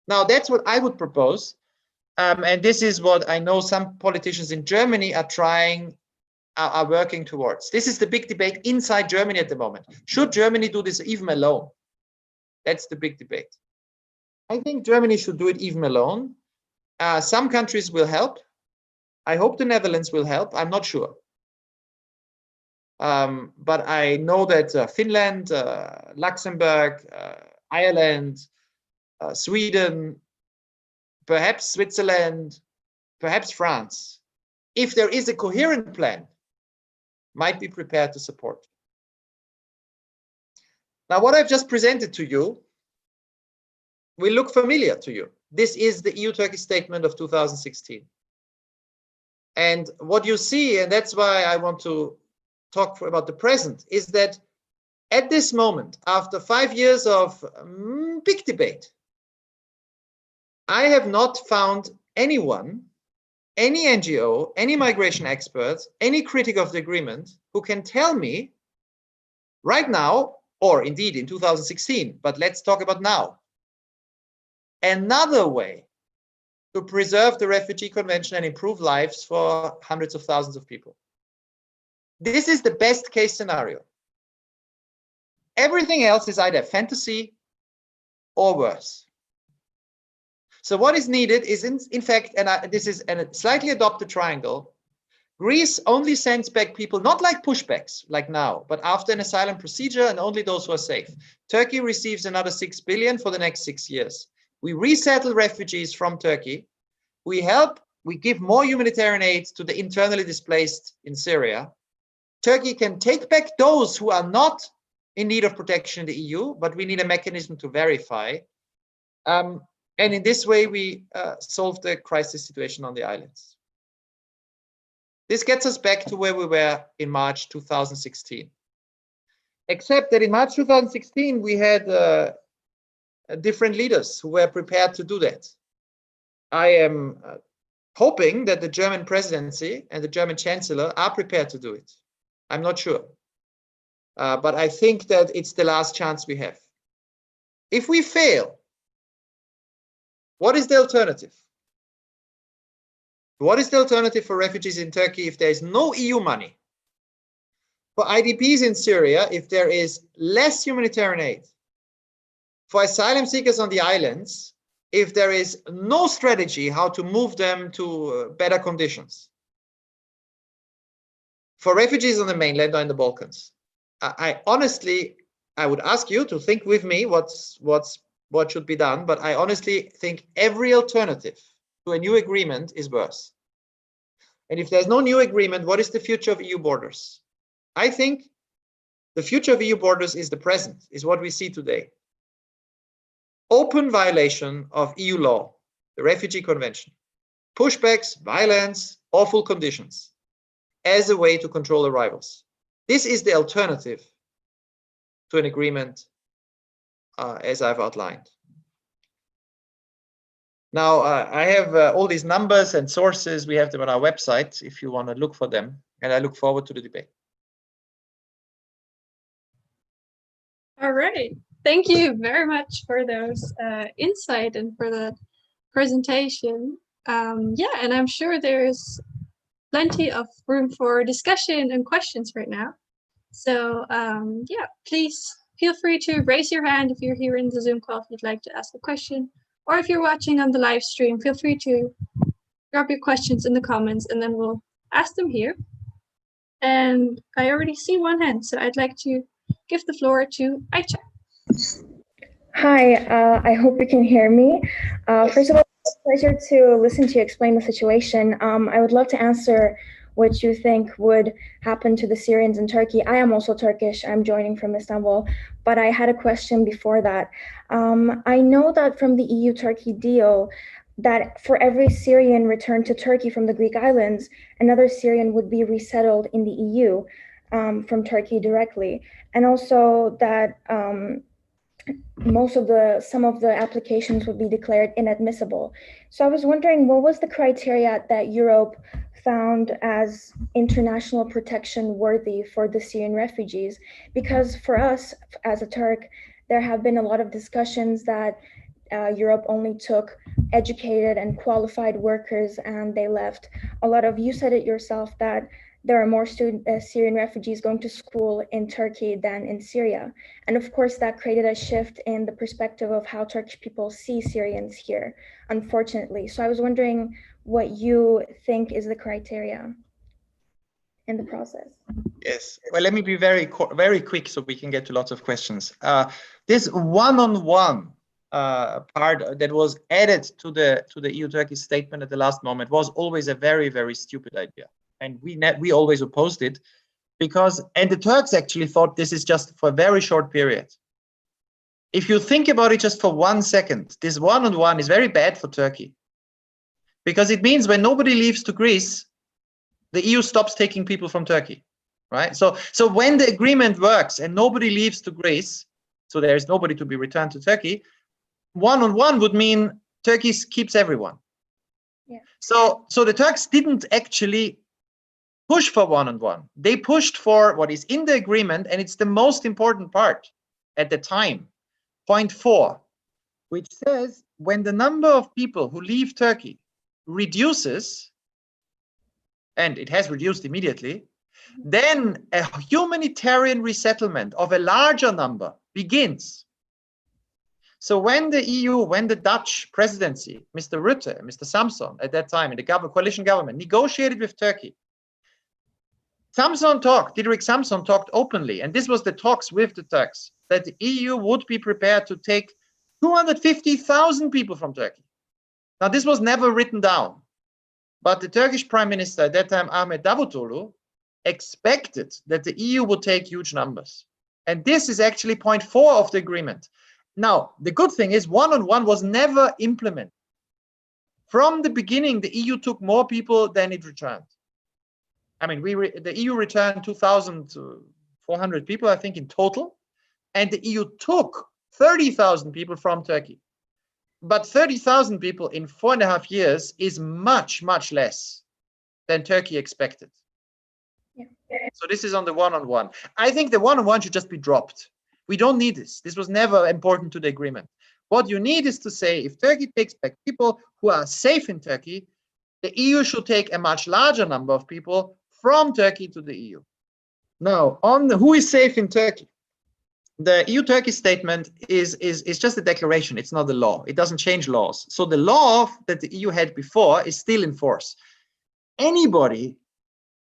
Now, that's what I would propose. And this is what I know some politicians in Germany are working towards. This is the big debate inside Germany at the moment. Should Germany do this even alone? That's the big debate. I think Germany should do it even alone. Some countries will help. I hope the Netherlands will help. I'm not sure. But I know that Finland, Luxembourg, Ireland, Sweden, perhaps Switzerland, perhaps France, if there is a coherent plan, might be prepared to support. Now, what I've just presented to you will look familiar to you. This is the EU-Turkey statement of 2016. And what you see, and that's why I want to talk about the present, is that at this moment, after 5 years of big debate, I have not found anyone, any NGO, any migration experts, any critic of the agreement who can tell me right now, or indeed in 2016, but let's talk about now, another way to preserve the Refugee Convention and improve lives for hundreds of thousands of people. This is the best case scenario. Everything else is either fantasy or worse. So what is needed is, in fact, and this is a slightly adopted triangle, Greece only sends back people, not like pushbacks, like now, but after an asylum procedure and only those who are safe. Turkey receives another 6 billion for the next 6 years. We resettle refugees from Turkey. We help, we give more humanitarian aid to the internally displaced in Syria. Turkey can take back those who are not in need of protection in the EU, but we need a mechanism to verify. And in this way, we solve the crisis situation on the islands. This gets us back to where we were in March 2016. Except that in March 2016, we had different leaders who were prepared to do that. I am hoping that the German presidency and the German chancellor are prepared to do it. I'm not sure. But I think that it's the last chance we have. If we fail, what is the alternative? What is the alternative for refugees in Turkey if there is no EU money? For IDPs in Syria, if there is less humanitarian aid? For asylum seekers on the islands, if there is no strategy how to move them to better conditions? For refugees on the mainland or in the Balkans, I honestly, I would ask you to think with me what should be done, but I honestly think every alternative to a new agreement is worse. And if there's no new agreement, what is the future of EU borders? I think the future of EU borders is the present, is what we see today. Open violation of EU law, the Refugee Convention, pushbacks, violence, awful conditions, as a way to control arrivals. This is the alternative to an agreement as I've outlined. Now, I have all these numbers and sources. We have them on our website if you want to look for them. And I look forward to the debate. All right. Thank you very much for those insight and for the presentation. Yeah, and I'm sure there's plenty of room for discussion and questions right now. So yeah, please feel free to raise your hand if you're here in the Zoom call if you'd like to ask a question. Or if you're watching on the live stream, feel free to drop your questions in the comments and then we'll ask them here. And I already see one hand, so I'd like to give the floor to Aicha. Hi, I hope you can hear me. First of all, it's a pleasure to listen to you explain the situation. I would love to answer what you think would happen to the Syrians in Turkey. I am also Turkish. I'm joining from Istanbul, but I had a question before that. I know that from the EU-Turkey deal, that for every Syrian returned to Turkey from the Greek islands, another Syrian would be resettled in the EU from Turkey directly. And also that some of the applications would be declared inadmissible. So I was wondering, what was the criteria that Europe found as international protection worthy for the Syrian refugees? Because for us, as a Turk, there have been a lot of discussions that Europe only took educated and qualified workers and they left a lot of, you said it yourself, that there are more Syrian refugees going to school in Turkey than in Syria. And of course, that created a shift in the perspective of how Turkish people see Syrians here, unfortunately. So I was wondering what you think is the criteria in the process. Yes, well, let me be very quick so we can get to lots of questions. This one-on-one part that was added to the EU-Turkey statement at the last moment was always a very, very stupid idea. And we always opposed it because, and the Turks actually thought this is just for a very short period. If you think about it just for 1 second, this one-on-one is very bad for Turkey because it means when nobody leaves to Greece, the EU stops taking people from Turkey, right? So when the agreement works and nobody leaves to Greece, so there's nobody to be returned to Turkey, one-on-one would mean Turkey keeps everyone. Yeah. So the Turks didn't actually push for one-on-one. They pushed for what is in the agreement, and it's the most important part at the time, point 4, which says when the number of people who leave Turkey reduces, and it has reduced immediately, then a humanitarian resettlement of a larger number begins. So when the EU, when the Dutch presidency, Mr. Rutte, Mr. Samson at that time in the coalition government negotiated with Turkey, Diederik Samson talked openly, and this was the talks with the Turks, that the EU would be prepared to take 250,000 people from Turkey. Now, this was never written down, but the Turkish Prime Minister at that time, Ahmet Davutoglu, expected that the EU would take huge numbers. And this is actually point 4 of the agreement. Now, the good thing is one-on-one was never implemented. From the beginning, the EU took more people than it returned. I mean, the EU returned 2,400 people, I think, in total, and the EU took 30,000 people from Turkey. But 30,000 people in 4.5 years is much, much less than Turkey expected. Yeah. So this is on the one-on-one. I think the one-on-one should just be dropped. We don't need this. This was never important to the agreement. What you need is to say, if Turkey takes back people who are safe in Turkey, the EU should take a much larger number of people from Turkey to the EU. Now, on who is safe in Turkey, the EU-Turkey statement is just a declaration. It's not a law. It doesn't change laws. So the law that the EU had before is still in force. Anybody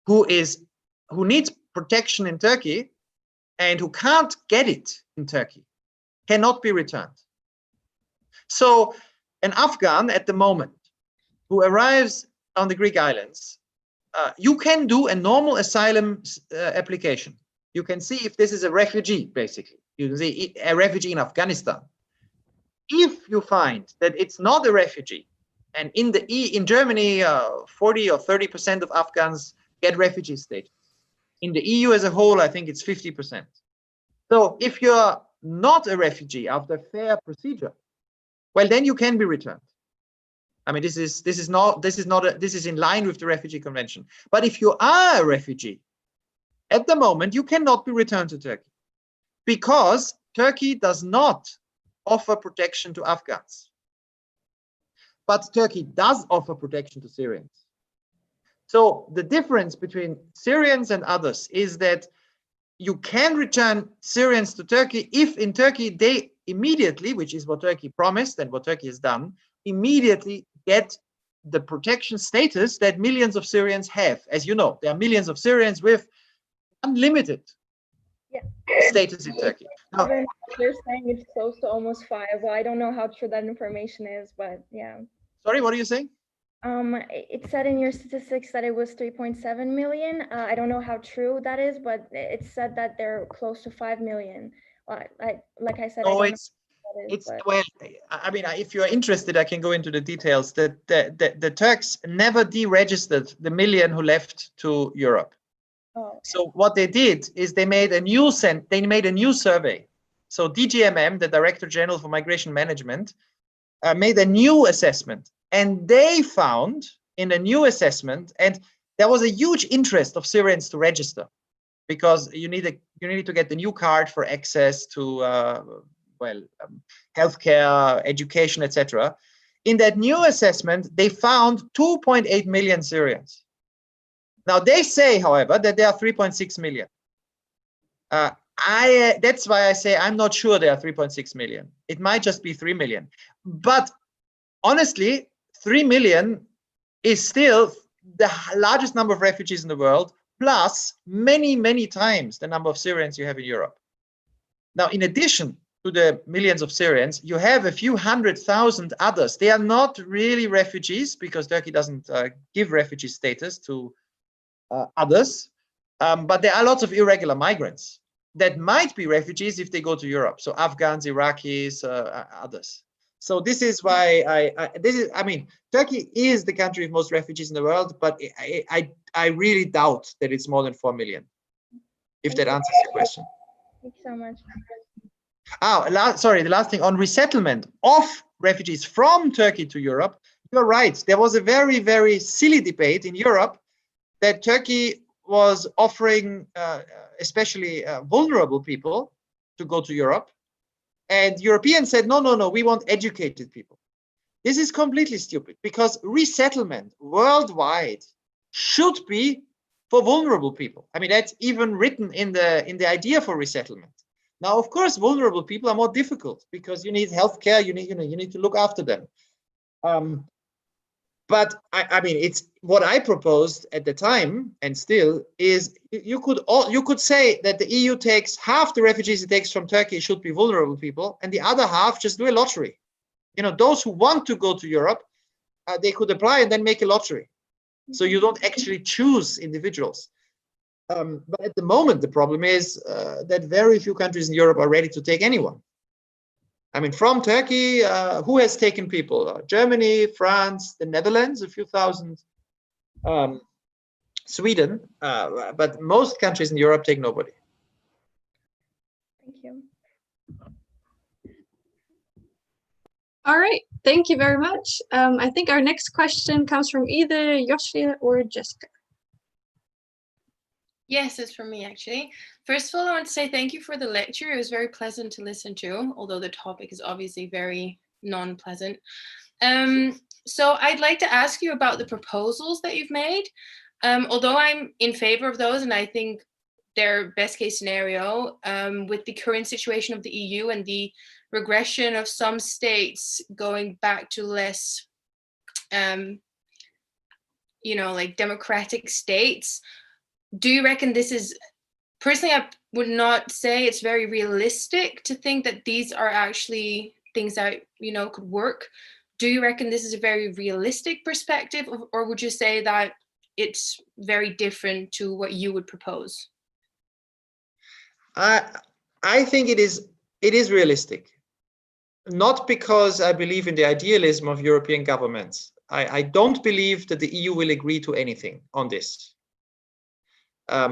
who needs protection in Turkey and who can't get it in Turkey cannot be returned. So an Afghan at the moment who arrives on the Greek islands, you can do a normal asylum application. You can see if this is a refugee, basically. You can see a refugee in Afghanistan. If you find that it's not a refugee, and in Germany, 40 or 30% of Afghans get refugee status. In the EU as a whole, I think it's 50%. So if you're not a refugee after fair procedure, well, then you can be returned. I mean, this is in line with the Refugee Convention. But if you are a refugee, at the moment, you cannot be returned to Turkey because Turkey does not offer protection to Afghans. But Turkey does offer protection to Syrians. So the difference between Syrians and others is that you can return Syrians to Turkey if in Turkey they immediately, which is what Turkey promised and what Turkey has done, immediately get the protection status that millions of Syrians have. As you know, there are millions of Syrians with unlimited status in Turkey. Now, they're saying it's close to almost 5. Well, I don't know how true that information is, but yeah. Sorry, what are you saying? It said in your statistics that it was 3.7 million. I don't know how true that is, but it said that they're close to 5 million. Like I said, oh, I don't know well, I mean, if you are interested, I can go into the details. The Turks never deregistered the million who left to Europe. Oh, okay. So what they did is they made a new survey. So DGMM, the Director General for Migration Management, made a new assessment, and they found in a new assessment, and there was a huge interest of Syrians to register because you need to get the new card for access to healthcare, education, etc. In that new assessment, they found 2.8 million Syrians. Now they say, however, that there are 3.6 million. That's why I say I'm not sure there are 3.6 million. It might just be 3 million. But honestly, 3 million is still the largest number of refugees in the world, plus many, many times the number of Syrians you have in Europe. Now, in addition to the millions of Syrians, you have a few 100,000 others. They are not really refugees because Turkey doesn't give refugee status to others, but there are lots of irregular migrants that might be refugees if they go to Europe. So Afghans, Iraqis, others. So this is why I mean, Turkey is the country with most refugees in the world, but I really doubt that it's more than 4 million, if that answers your question. Thank you so much. Sorry, the last thing on resettlement of refugees from Turkey to Europe. You're right. There was a very, very silly debate in Europe that Turkey was offering, especially vulnerable people, to go to Europe. And Europeans said, no, no, no, we want educated people. This is completely stupid because resettlement worldwide should be for vulnerable people. I mean, that's even written in the idea for resettlement. Now, of course, vulnerable people are more difficult because you need healthcare, you need to look after them. But I mean, it's what I proposed at the time, and still is you could say that the EU takes half the refugees it takes from Turkey should be vulnerable people, and the other half just do a lottery. You know, those who want to go to Europe, they could apply and then make a lottery. So you don't actually choose individuals. But at the moment, the problem is that very few countries in Europe are ready to take anyone. I mean, from Turkey, who has taken people? Germany, France, the Netherlands, a few thousand, Sweden, but most countries in Europe take nobody. Thank you. All right, thank you very much. I think our next question comes from either Yoshi or Jessica. Yes, it's from me actually. First of all, I want to say thank you for the lecture. It was very pleasant to listen to, although the topic is obviously very non-pleasant. So I'd like to ask you about the proposals that you've made. Although I'm in favor of those, and I think they're best case scenario with the current situation of the EU and the regression of some states going back to less, like democratic states. Do you reckon this is, personally, I would not say it's very realistic to think that these are actually things that, could work. Do you reckon this is a very realistic perspective, or would you say that it's very different to what you would propose? I think it is realistic. Not because I believe in the idealism of European governments. I don't believe that the EU will agree to anything on this.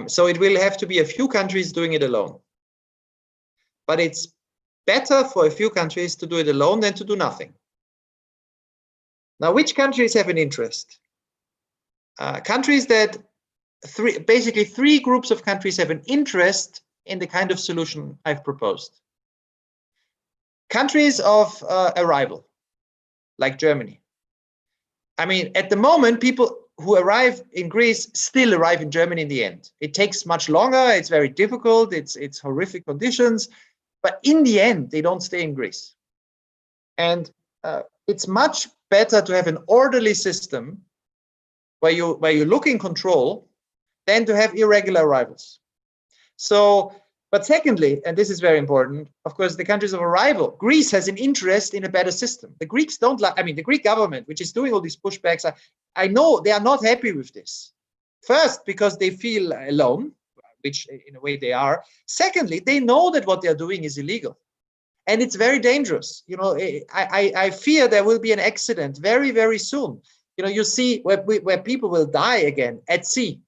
So it will have to be a few countries doing it alone. But it's better for a few countries to do it alone than to do nothing. Now, which countries have an interest? Countries that basically three groups of countries have an interest in the kind of solution I've proposed. Countries of arrival, like Germany. I mean, at the moment, people who arrive in Greece still arrive in Germany in the end. It takes much longer, it's very difficult, it's horrific conditions, but in the end, they don't stay in Greece. And it's much better to have an orderly system where you look in control than to have irregular arrivals. So, but secondly, and this is very important, of course, the countries of arrival, Greece has an interest in a better system. The Greeks don't like, I mean, the Greek government, which is doing all these pushbacks, I know they are not happy with this. First, because they feel alone, which in a way they are. Secondly, they know that what they are doing is illegal. And it's very dangerous. You know, I fear there will be an accident very, very soon. You know, you see where people will die again at sea.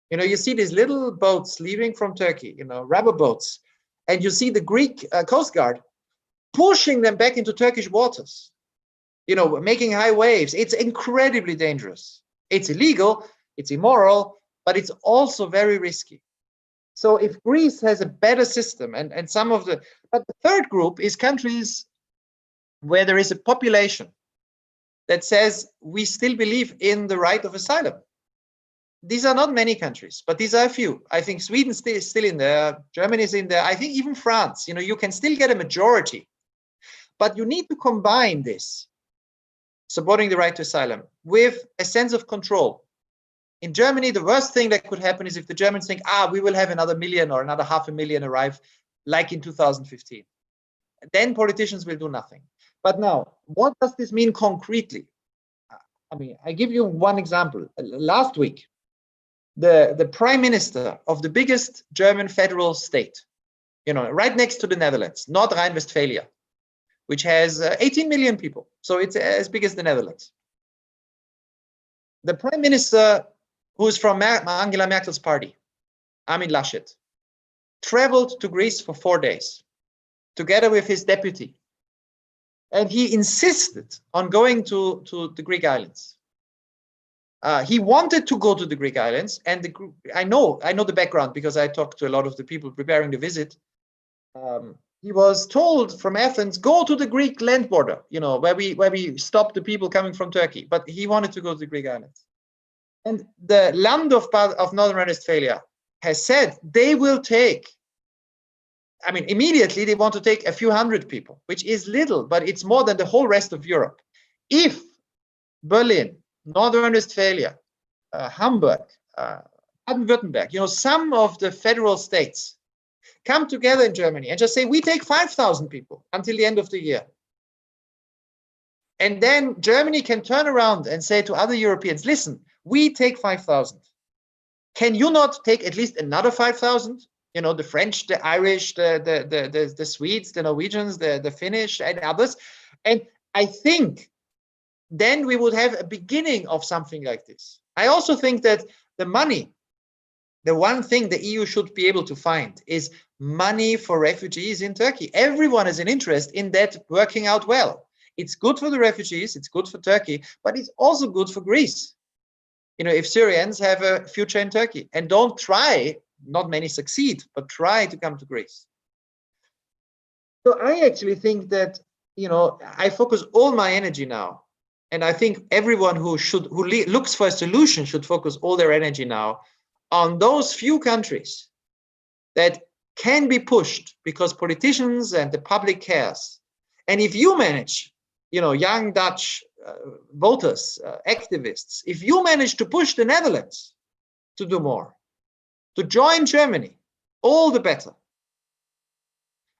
You know, you see these little boats leaving from Turkey, you know, rubber boats, and you see the Greek Coast Guard pushing them back into Turkish waters, you know, making high waves. It's incredibly dangerous. It's illegal, it's immoral, but it's also very risky. So if Greece has a better system and some of but the third group is countries where there is a population that says we still believe in the right of asylum. These are not many countries, but these are a few. I think Sweden is still in there, Germany is in there, I think even France, you know, you can still get a majority, but you need to combine this, supporting the right to asylum, with a sense of control. In Germany, the worst thing that could happen is if the Germans think, we will have another million or another 500,000 arrive, like in 2015. Then politicians will do nothing. But now, what does this mean concretely? I mean, I give you one example. Last week, the prime minister of the biggest German federal state, you know, right next to the Netherlands, North Rhine-Westphalia, which has 18 million people. So it's as big as the Netherlands. The prime minister, who is from Angela Merkel's party, Armin Laschet, traveled to Greece for 4 days, together with his deputy. And he insisted on going to the Greek islands. He wanted to go to the Greek islands, and I know the background because I talked to a lot of the people preparing the visit. He was told from Athens, go to the Greek land border, you know, where we stop the people coming from Turkey. But he wanted to go to the Greek islands. And the land of Northern Rhine-Westphalia has said they will take, I mean, immediately they want to take a few hundred people, which is little, but it's more than the whole rest of Europe. If Berlin, Northern Rhine-Westphalia, Hamburg, Baden-Württemberg, you know, some of the federal states come together in Germany and just say, we take 5,000 people until the end of the year. And then Germany can turn around and say to other Europeans, listen, we take 5,000. Can you not take at least another 5,000? You know, the French, the Irish, the Swedes, the Norwegians, the Finnish, and others. And I think then we would have a beginning of something like this. I also think that the money, the one thing the EU should be able to find is money for refugees in Turkey. Everyone has an interest in that working out well. It's good for the refugees, it's good for Turkey, but it's also good for Greece. You know, if Syrians have a future in Turkey and don't try, not many succeed, but try to come to Greece. So I actually think that, you know, I focus all my energy now. And I think everyone who looks for a solution should focus all their energy now on those few countries that can be pushed because politicians and the public cares. And if you manage, you know, young Dutch voters, activists, if you manage to push the Netherlands to do more, to join Germany, all the better.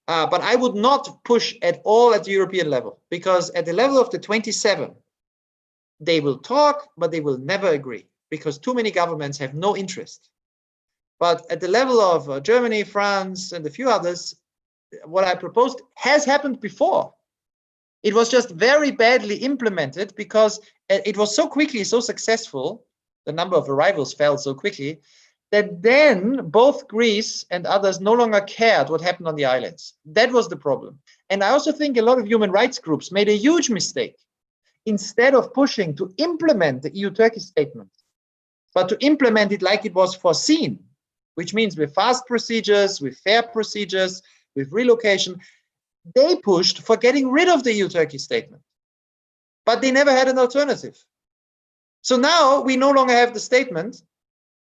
But I would not push at all at the European level, because at the level of the 27, they will talk, but they will never agree, because too many governments have no interest. But at the level of Germany, France, and a few others, what I proposed has happened before. It was just very badly implemented because it was so quickly, so successful, the number of arrivals fell so quickly, that then both Greece and others no longer cared what happened on the islands. That was the problem. And I also think a lot of human rights groups made a huge mistake instead of pushing to implement the EU-Turkey statement, but to implement it like it was foreseen, which means with fast procedures, with fair procedures, with relocation, they pushed for getting rid of the EU-Turkey statement. But they never had an alternative. So now we no longer have the statement,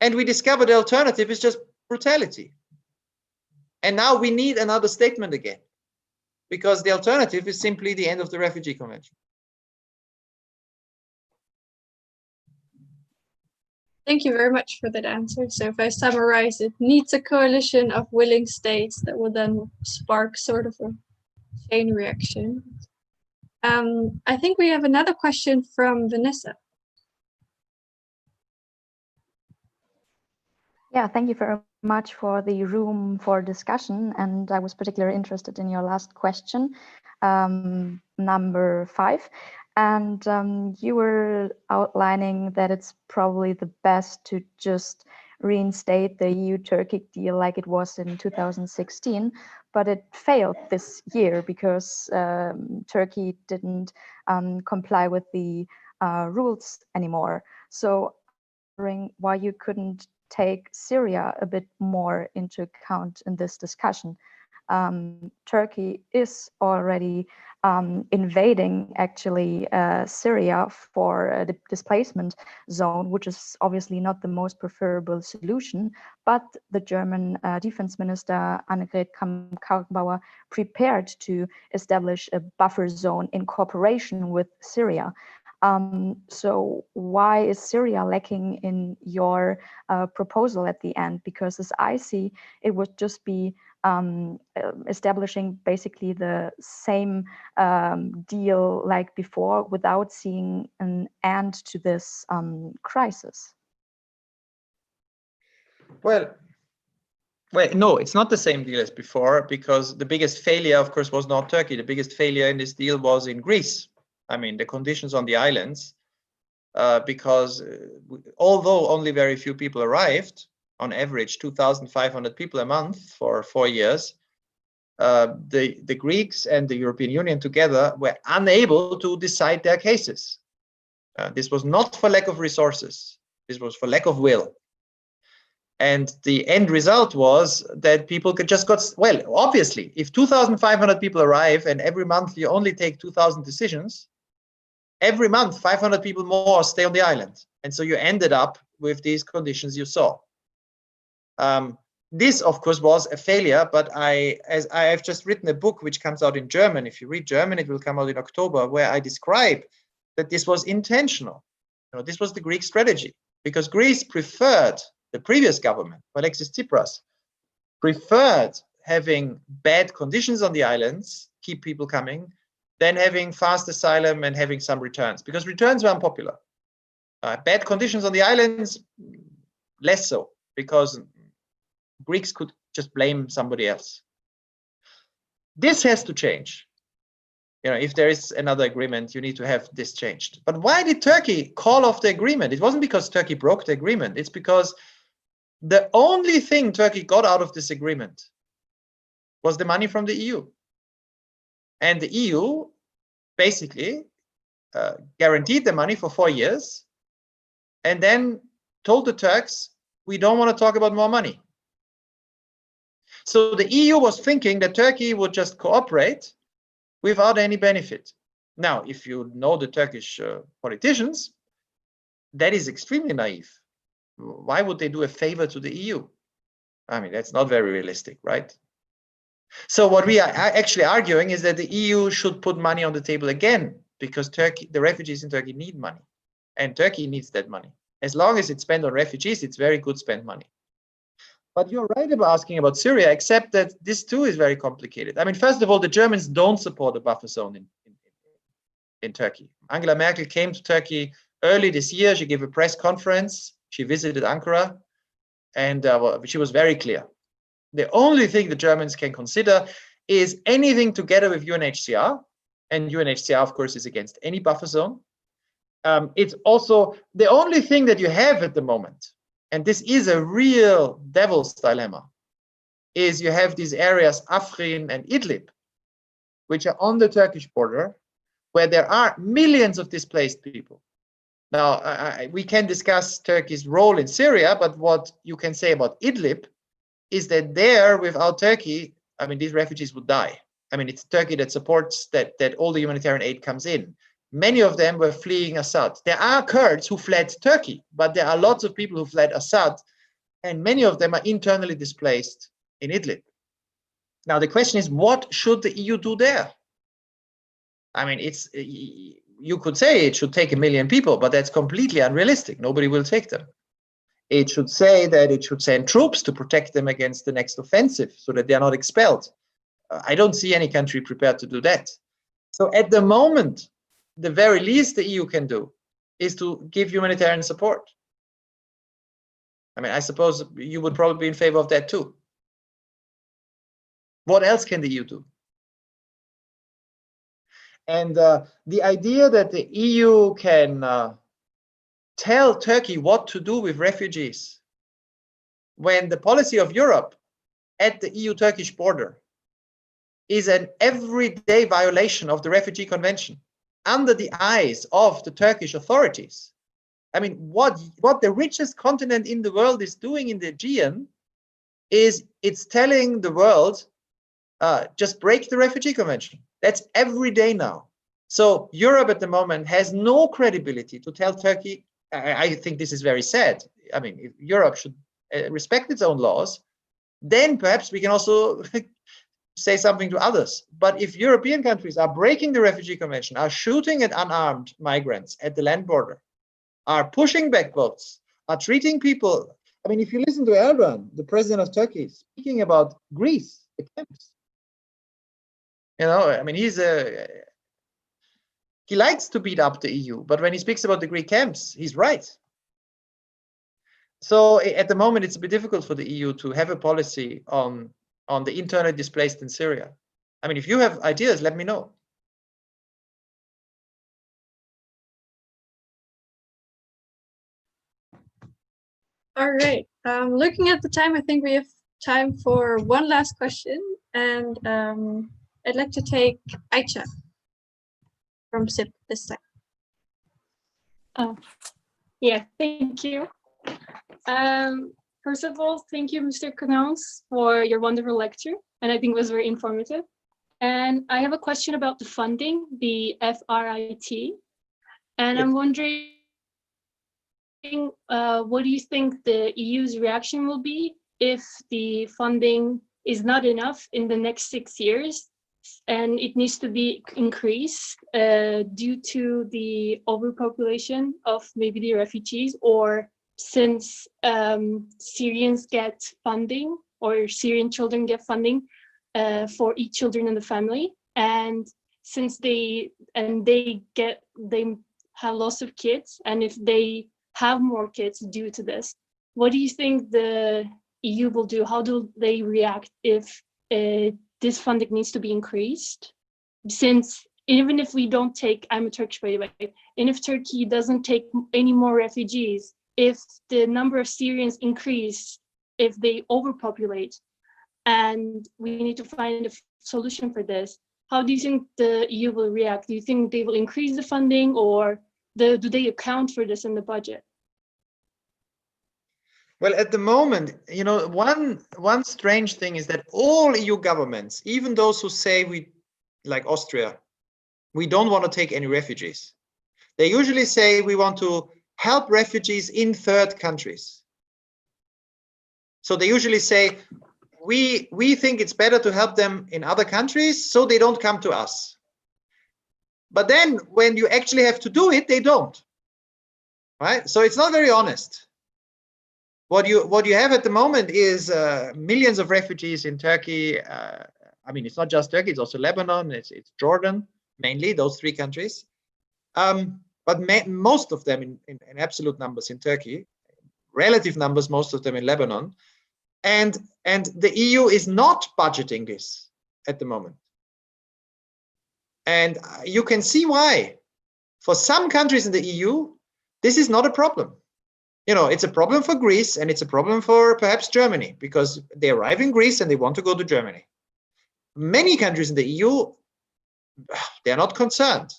and we discover the alternative is just brutality. And now we need another statement again, because the alternative is simply the end of the Refugee Convention. Thank you very much for that answer. So if I summarize, it needs a coalition of willing states that will then spark sort of a chain reaction. I think we have another question from Vanessa. Yeah, thank you very much for the room for discussion. And I was particularly interested in your last question, number 5. And you were outlining that it's probably the best to just reinstate the EU-Turkey deal like it was in 2016, but it failed this year because Turkey didn't comply with the rules anymore. So I'm wondering why you couldn't take Syria a bit more into account in this discussion. Turkey is already invading actually Syria for the displacement zone, which is obviously not the most preferable solution, but the German defense minister Annegret Kramp-Karrenbauer prepared to establish a buffer zone in cooperation with Syria. So why is Syria lacking in your proposal at the end? Because as I see, it would just be establishing basically the same deal like before without seeing an end to this crisis. Well, no, it's not the same deal as before, because the biggest failure, of course, was not Turkey. The biggest failure in this deal was in Greece. I mean, the conditions on the islands, because although only very few people arrived, on average 2,500 people a month for 4 years, the Greeks and the European Union together were unable to decide their cases. This was not for lack of resources. This was for lack of will. And the end result was that people just got, well, obviously, if 2,500 people arrive and every month you only take 2,000 decisions, every month 500 people more stay on the island. And so you ended up with these conditions you saw. This, of course, was a failure, but as I have just written a book which comes out in German. If you read German, it will come out in October, where I describe that this was intentional. You know, this was the Greek strategy, because Greece preferred, the previous government, Alexis Tsipras, preferred having bad conditions on the islands, keep people coming, than having fast asylum and having some returns, because returns were unpopular. Bad conditions on the islands, less so, because Greeks could just blame somebody else. This has to change. You know, if there is another agreement, you need to have this changed. But why did Turkey call off the agreement? It wasn't because Turkey broke the agreement. It's because the only thing Turkey got out of this agreement was the money from the EU. And the EU basically guaranteed the money for 4 years and then told the Turks, we don't want to talk about more money. So the EU was thinking that Turkey would just cooperate without any benefit. Now, if you know the Turkish politicians, that is extremely naive. Why would they do a favor to the EU? I mean, that's not very realistic, right? So what we are actually arguing is that the EU should put money on the table again, because Turkey, the refugees in Turkey need money, and Turkey needs that money. As long as it's spent on refugees, it's very good spent money. But you're right about asking about Syria, except that this too is very complicated. I mean, first of all, the Germans don't support a buffer zone in Turkey. Angela Merkel came to Turkey early this year. She gave a press conference. She visited Ankara, and she was very clear. The only thing the Germans can consider is anything together with UNHCR, and UNHCR, of course, is against any buffer zone. It's also the only thing that you have at the moment, and this is a real devil's dilemma, is you have these areas, Afrin and Idlib, which are on the Turkish border, where there are millions of displaced people. Now, we can discuss Turkey's role in Syria, but what you can say about Idlib is that there, without Turkey, I mean, these refugees would die. I mean, it's Turkey that supports that all the humanitarian aid comes in. Many of them were fleeing Assad. There are Kurds who fled Turkey, but there are lots of people who fled Assad, and many of them are internally displaced in Idlib. Now, the question is, what should the EU do there? I mean, you could say it should take 1 million people, but that's completely unrealistic. Nobody will take them. It should say that it should send troops to protect them against the next offensive so that they are not expelled. I don't see any country prepared to do that. So at the moment, the very least the EU can do is to give humanitarian support. I mean, I suppose you would probably be in favor of that too. What else can the EU do? And the idea that the EU can tell Turkey what to do with refugees, when the policy of Europe at the EU-Turkish border is an everyday violation of the Refugee Convention under the eyes of the Turkish authorities. I mean, what the richest continent in the world is doing in the Aegean is it's telling the world, just break the Refugee Convention. That's every day now. So Europe at the moment has no credibility to tell Turkey. I think this is very sad. I mean, if Europe should respect its own laws, then perhaps we can also say something to others. But if European countries are breaking the Refugee Convention, are shooting at unarmed migrants at the land border, are pushing back boats, are treating people. I mean, if you listen to Erdogan, the president of Turkey, speaking about Greece, the camps, you know, I mean, he likes to beat up the EU, but when he speaks about the Greek camps, he's right. So at the moment, it's a bit difficult for the EU to have a policy on the internally displaced in Syria. I mean, if you have ideas, let me know. All right. Looking at the time, I think we have time for one last question, and I'd like to take Aicha from SIB this time. Yeah, thank you. First of all, thank you, Mr. Knaus, for your wonderful lecture, and I think it was very informative. And I have a question about the funding, the FRIT, and I'm wondering, what do you think the EU's reaction will be if the funding is not enough in the next 6 years and it needs to be increased due to the overpopulation of maybe the refugees, or since Syrians get funding, or Syrian children get funding for each children in the family, and since they have lots of kids, and if they have more kids due to this, what do you think the EU will do? How do they react if this funding needs to be increased? Since even if we don't take, I'm a Turkish, by the way, and if Turkey doesn't take any more refugees, if the number of Syrians increase, if they overpopulate, and we need to find a solution for this, how do you think the EU will react? Do you think they will increase the funding, or do they account for this in the budget? Well, at the moment, you know, one strange thing is that all EU governments, even those who say we, like Austria, we don't want to take any refugees, they usually say we want to help refugees in third countries. So they usually say, we think it's better to help them in other countries so they don't come to us. But then when you actually have to do it, they don't. Right? So it's not very honest. What you have at the moment is millions of refugees in Turkey. I mean, it's not just Turkey, it's also Lebanon, it's Jordan, mainly those three countries. But most of them in absolute numbers in Turkey, relative numbers, most of them in Lebanon. And the EU is not budgeting this at the moment. And you can see why. For some countries in the EU, this is not a problem. You know, it's a problem for Greece, and it's a problem for perhaps Germany, because they arrive in Greece and they want to go to Germany. Many countries in the EU, they're not concerned.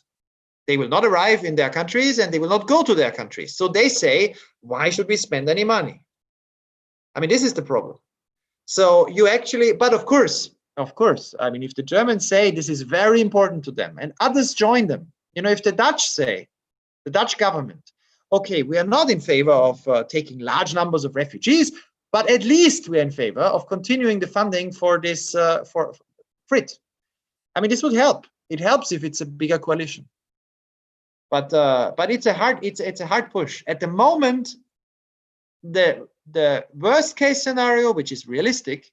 They will not arrive in their countries and they will not go to their countries. So they say, why should we spend any money? I mean, this is the problem. So you actually, but of course, I mean, if the Germans say this is very important to them and others join them, you know, if the Dutch say, the Dutch government, okay, we are not in favor of taking large numbers of refugees, but at least we're in favor of continuing the funding for this, for FRIT. I mean, this would help. It helps if it's a bigger coalition. But it's a hard push. At the moment, the worst case scenario, which is realistic,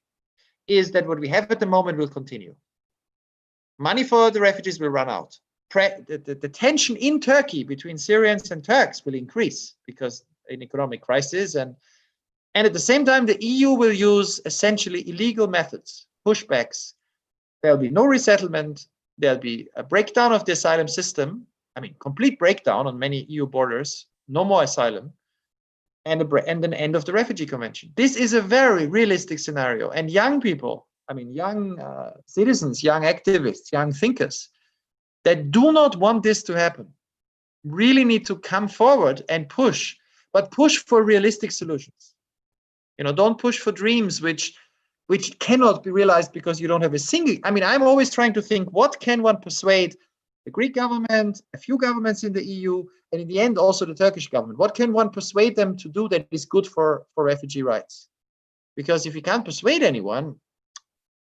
is that what we have at the moment will continue. Money for the refugees will run out. The tension in Turkey between Syrians and Turks will increase because an economic crisis, and at the same time, the EU will use essentially illegal methods, pushbacks. There'll be no resettlement. There'll be a breakdown of the asylum system. I mean, complete breakdown on many EU borders, no more asylum, and an end of the Refugee Convention. This is a very realistic scenario. And young people, I mean, young citizens, young activists, young thinkers that do not want this to happen really need to come forward and push, but push for realistic solutions. You know, don't push for dreams which cannot be realized because you don't have a single, I mean, I'm always trying to think, what can one persuade the Greek government, a few governments in the EU, and in the end also the Turkish government? What can one persuade them to do that is good for refugee rights? Because if you can't persuade anyone,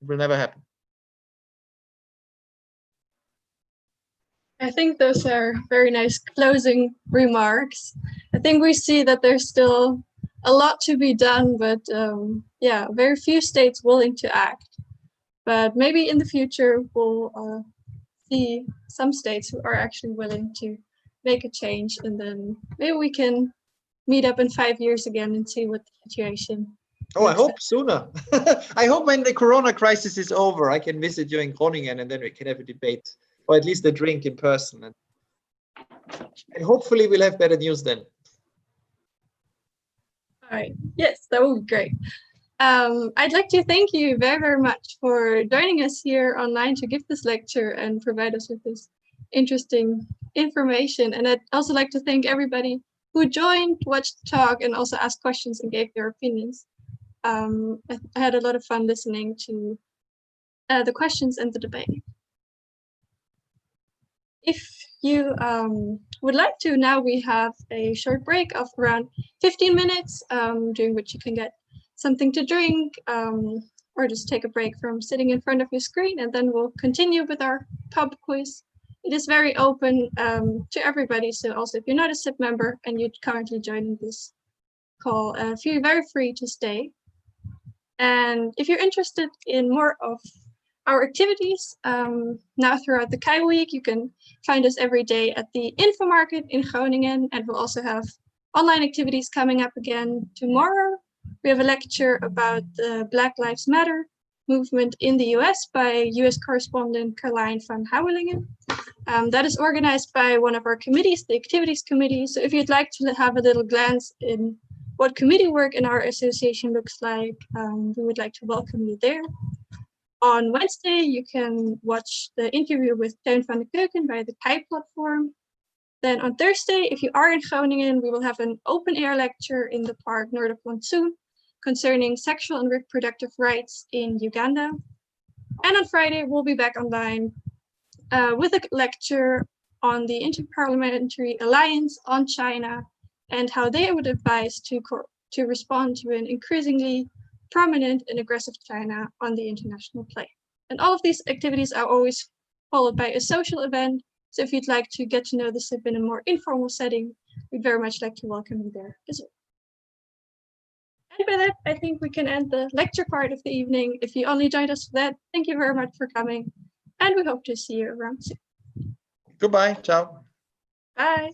it will never happen. I think those are very nice closing remarks. I think we see that there's still a lot to be done, but yeah, very few states willing to act. But maybe in the future, we'll see some states who are actually willing to make a change, and then maybe we can meet up in 5 years again and see what the situation. Oh, I hope sooner. I hope when the Corona crisis is over, I can visit you in Groningen and then we can have a debate, or at least a drink in person. And hopefully we'll have better news then. All right. Yes, that would be great. I'd like to thank you very, very much for joining us here online to give this lecture and provide us with this interesting information. And I'd also like to thank everybody who joined, watched the talk, and also asked questions and gave their opinions. I had a lot of fun listening to the questions and the debate. If you would like to, now we have a short break of around 15 minutes, during which you can get something to drink, or just take a break from sitting in front of your screen, and then we'll continue with our pub quiz. It is very open to everybody, so also if you're not a SIB member and you're currently joining this call, feel very free to stay. And if you're interested in more of our activities, now throughout the KAI week, you can find us every day at the Info Market in Groningen, and we'll also have online activities coming up again tomorrow. We have a lecture about the Black Lives Matter movement in the US by US correspondent Carlijn van Houwelingen. That is organized by one of our committees, the Activities Committee. So if you'd like to have a little glance in what committee work in our association looks like, we would like to welcome you there. On Wednesday, you can watch the interview with Teun van de Keuken by the KAI platform. Then on Thursday, if you are in Groningen, we will have an open air lecture in the park Noorderplantsoen concerning sexual and reproductive rights in Uganda. And on Friday, we'll be back online with a lecture on the Interparliamentary Alliance on China and how they would advise to respond to an increasingly prominent and aggressive China on the international plane. And all of these activities are always followed by a social event. So if you'd like to get to know the SIB in a more informal setting, we'd very much like to welcome you there as well. And by that, I think we can end the lecture part of the evening. If you only joined us for that, thank you very much for coming. And we hope to see you around soon. Goodbye. Ciao. Bye.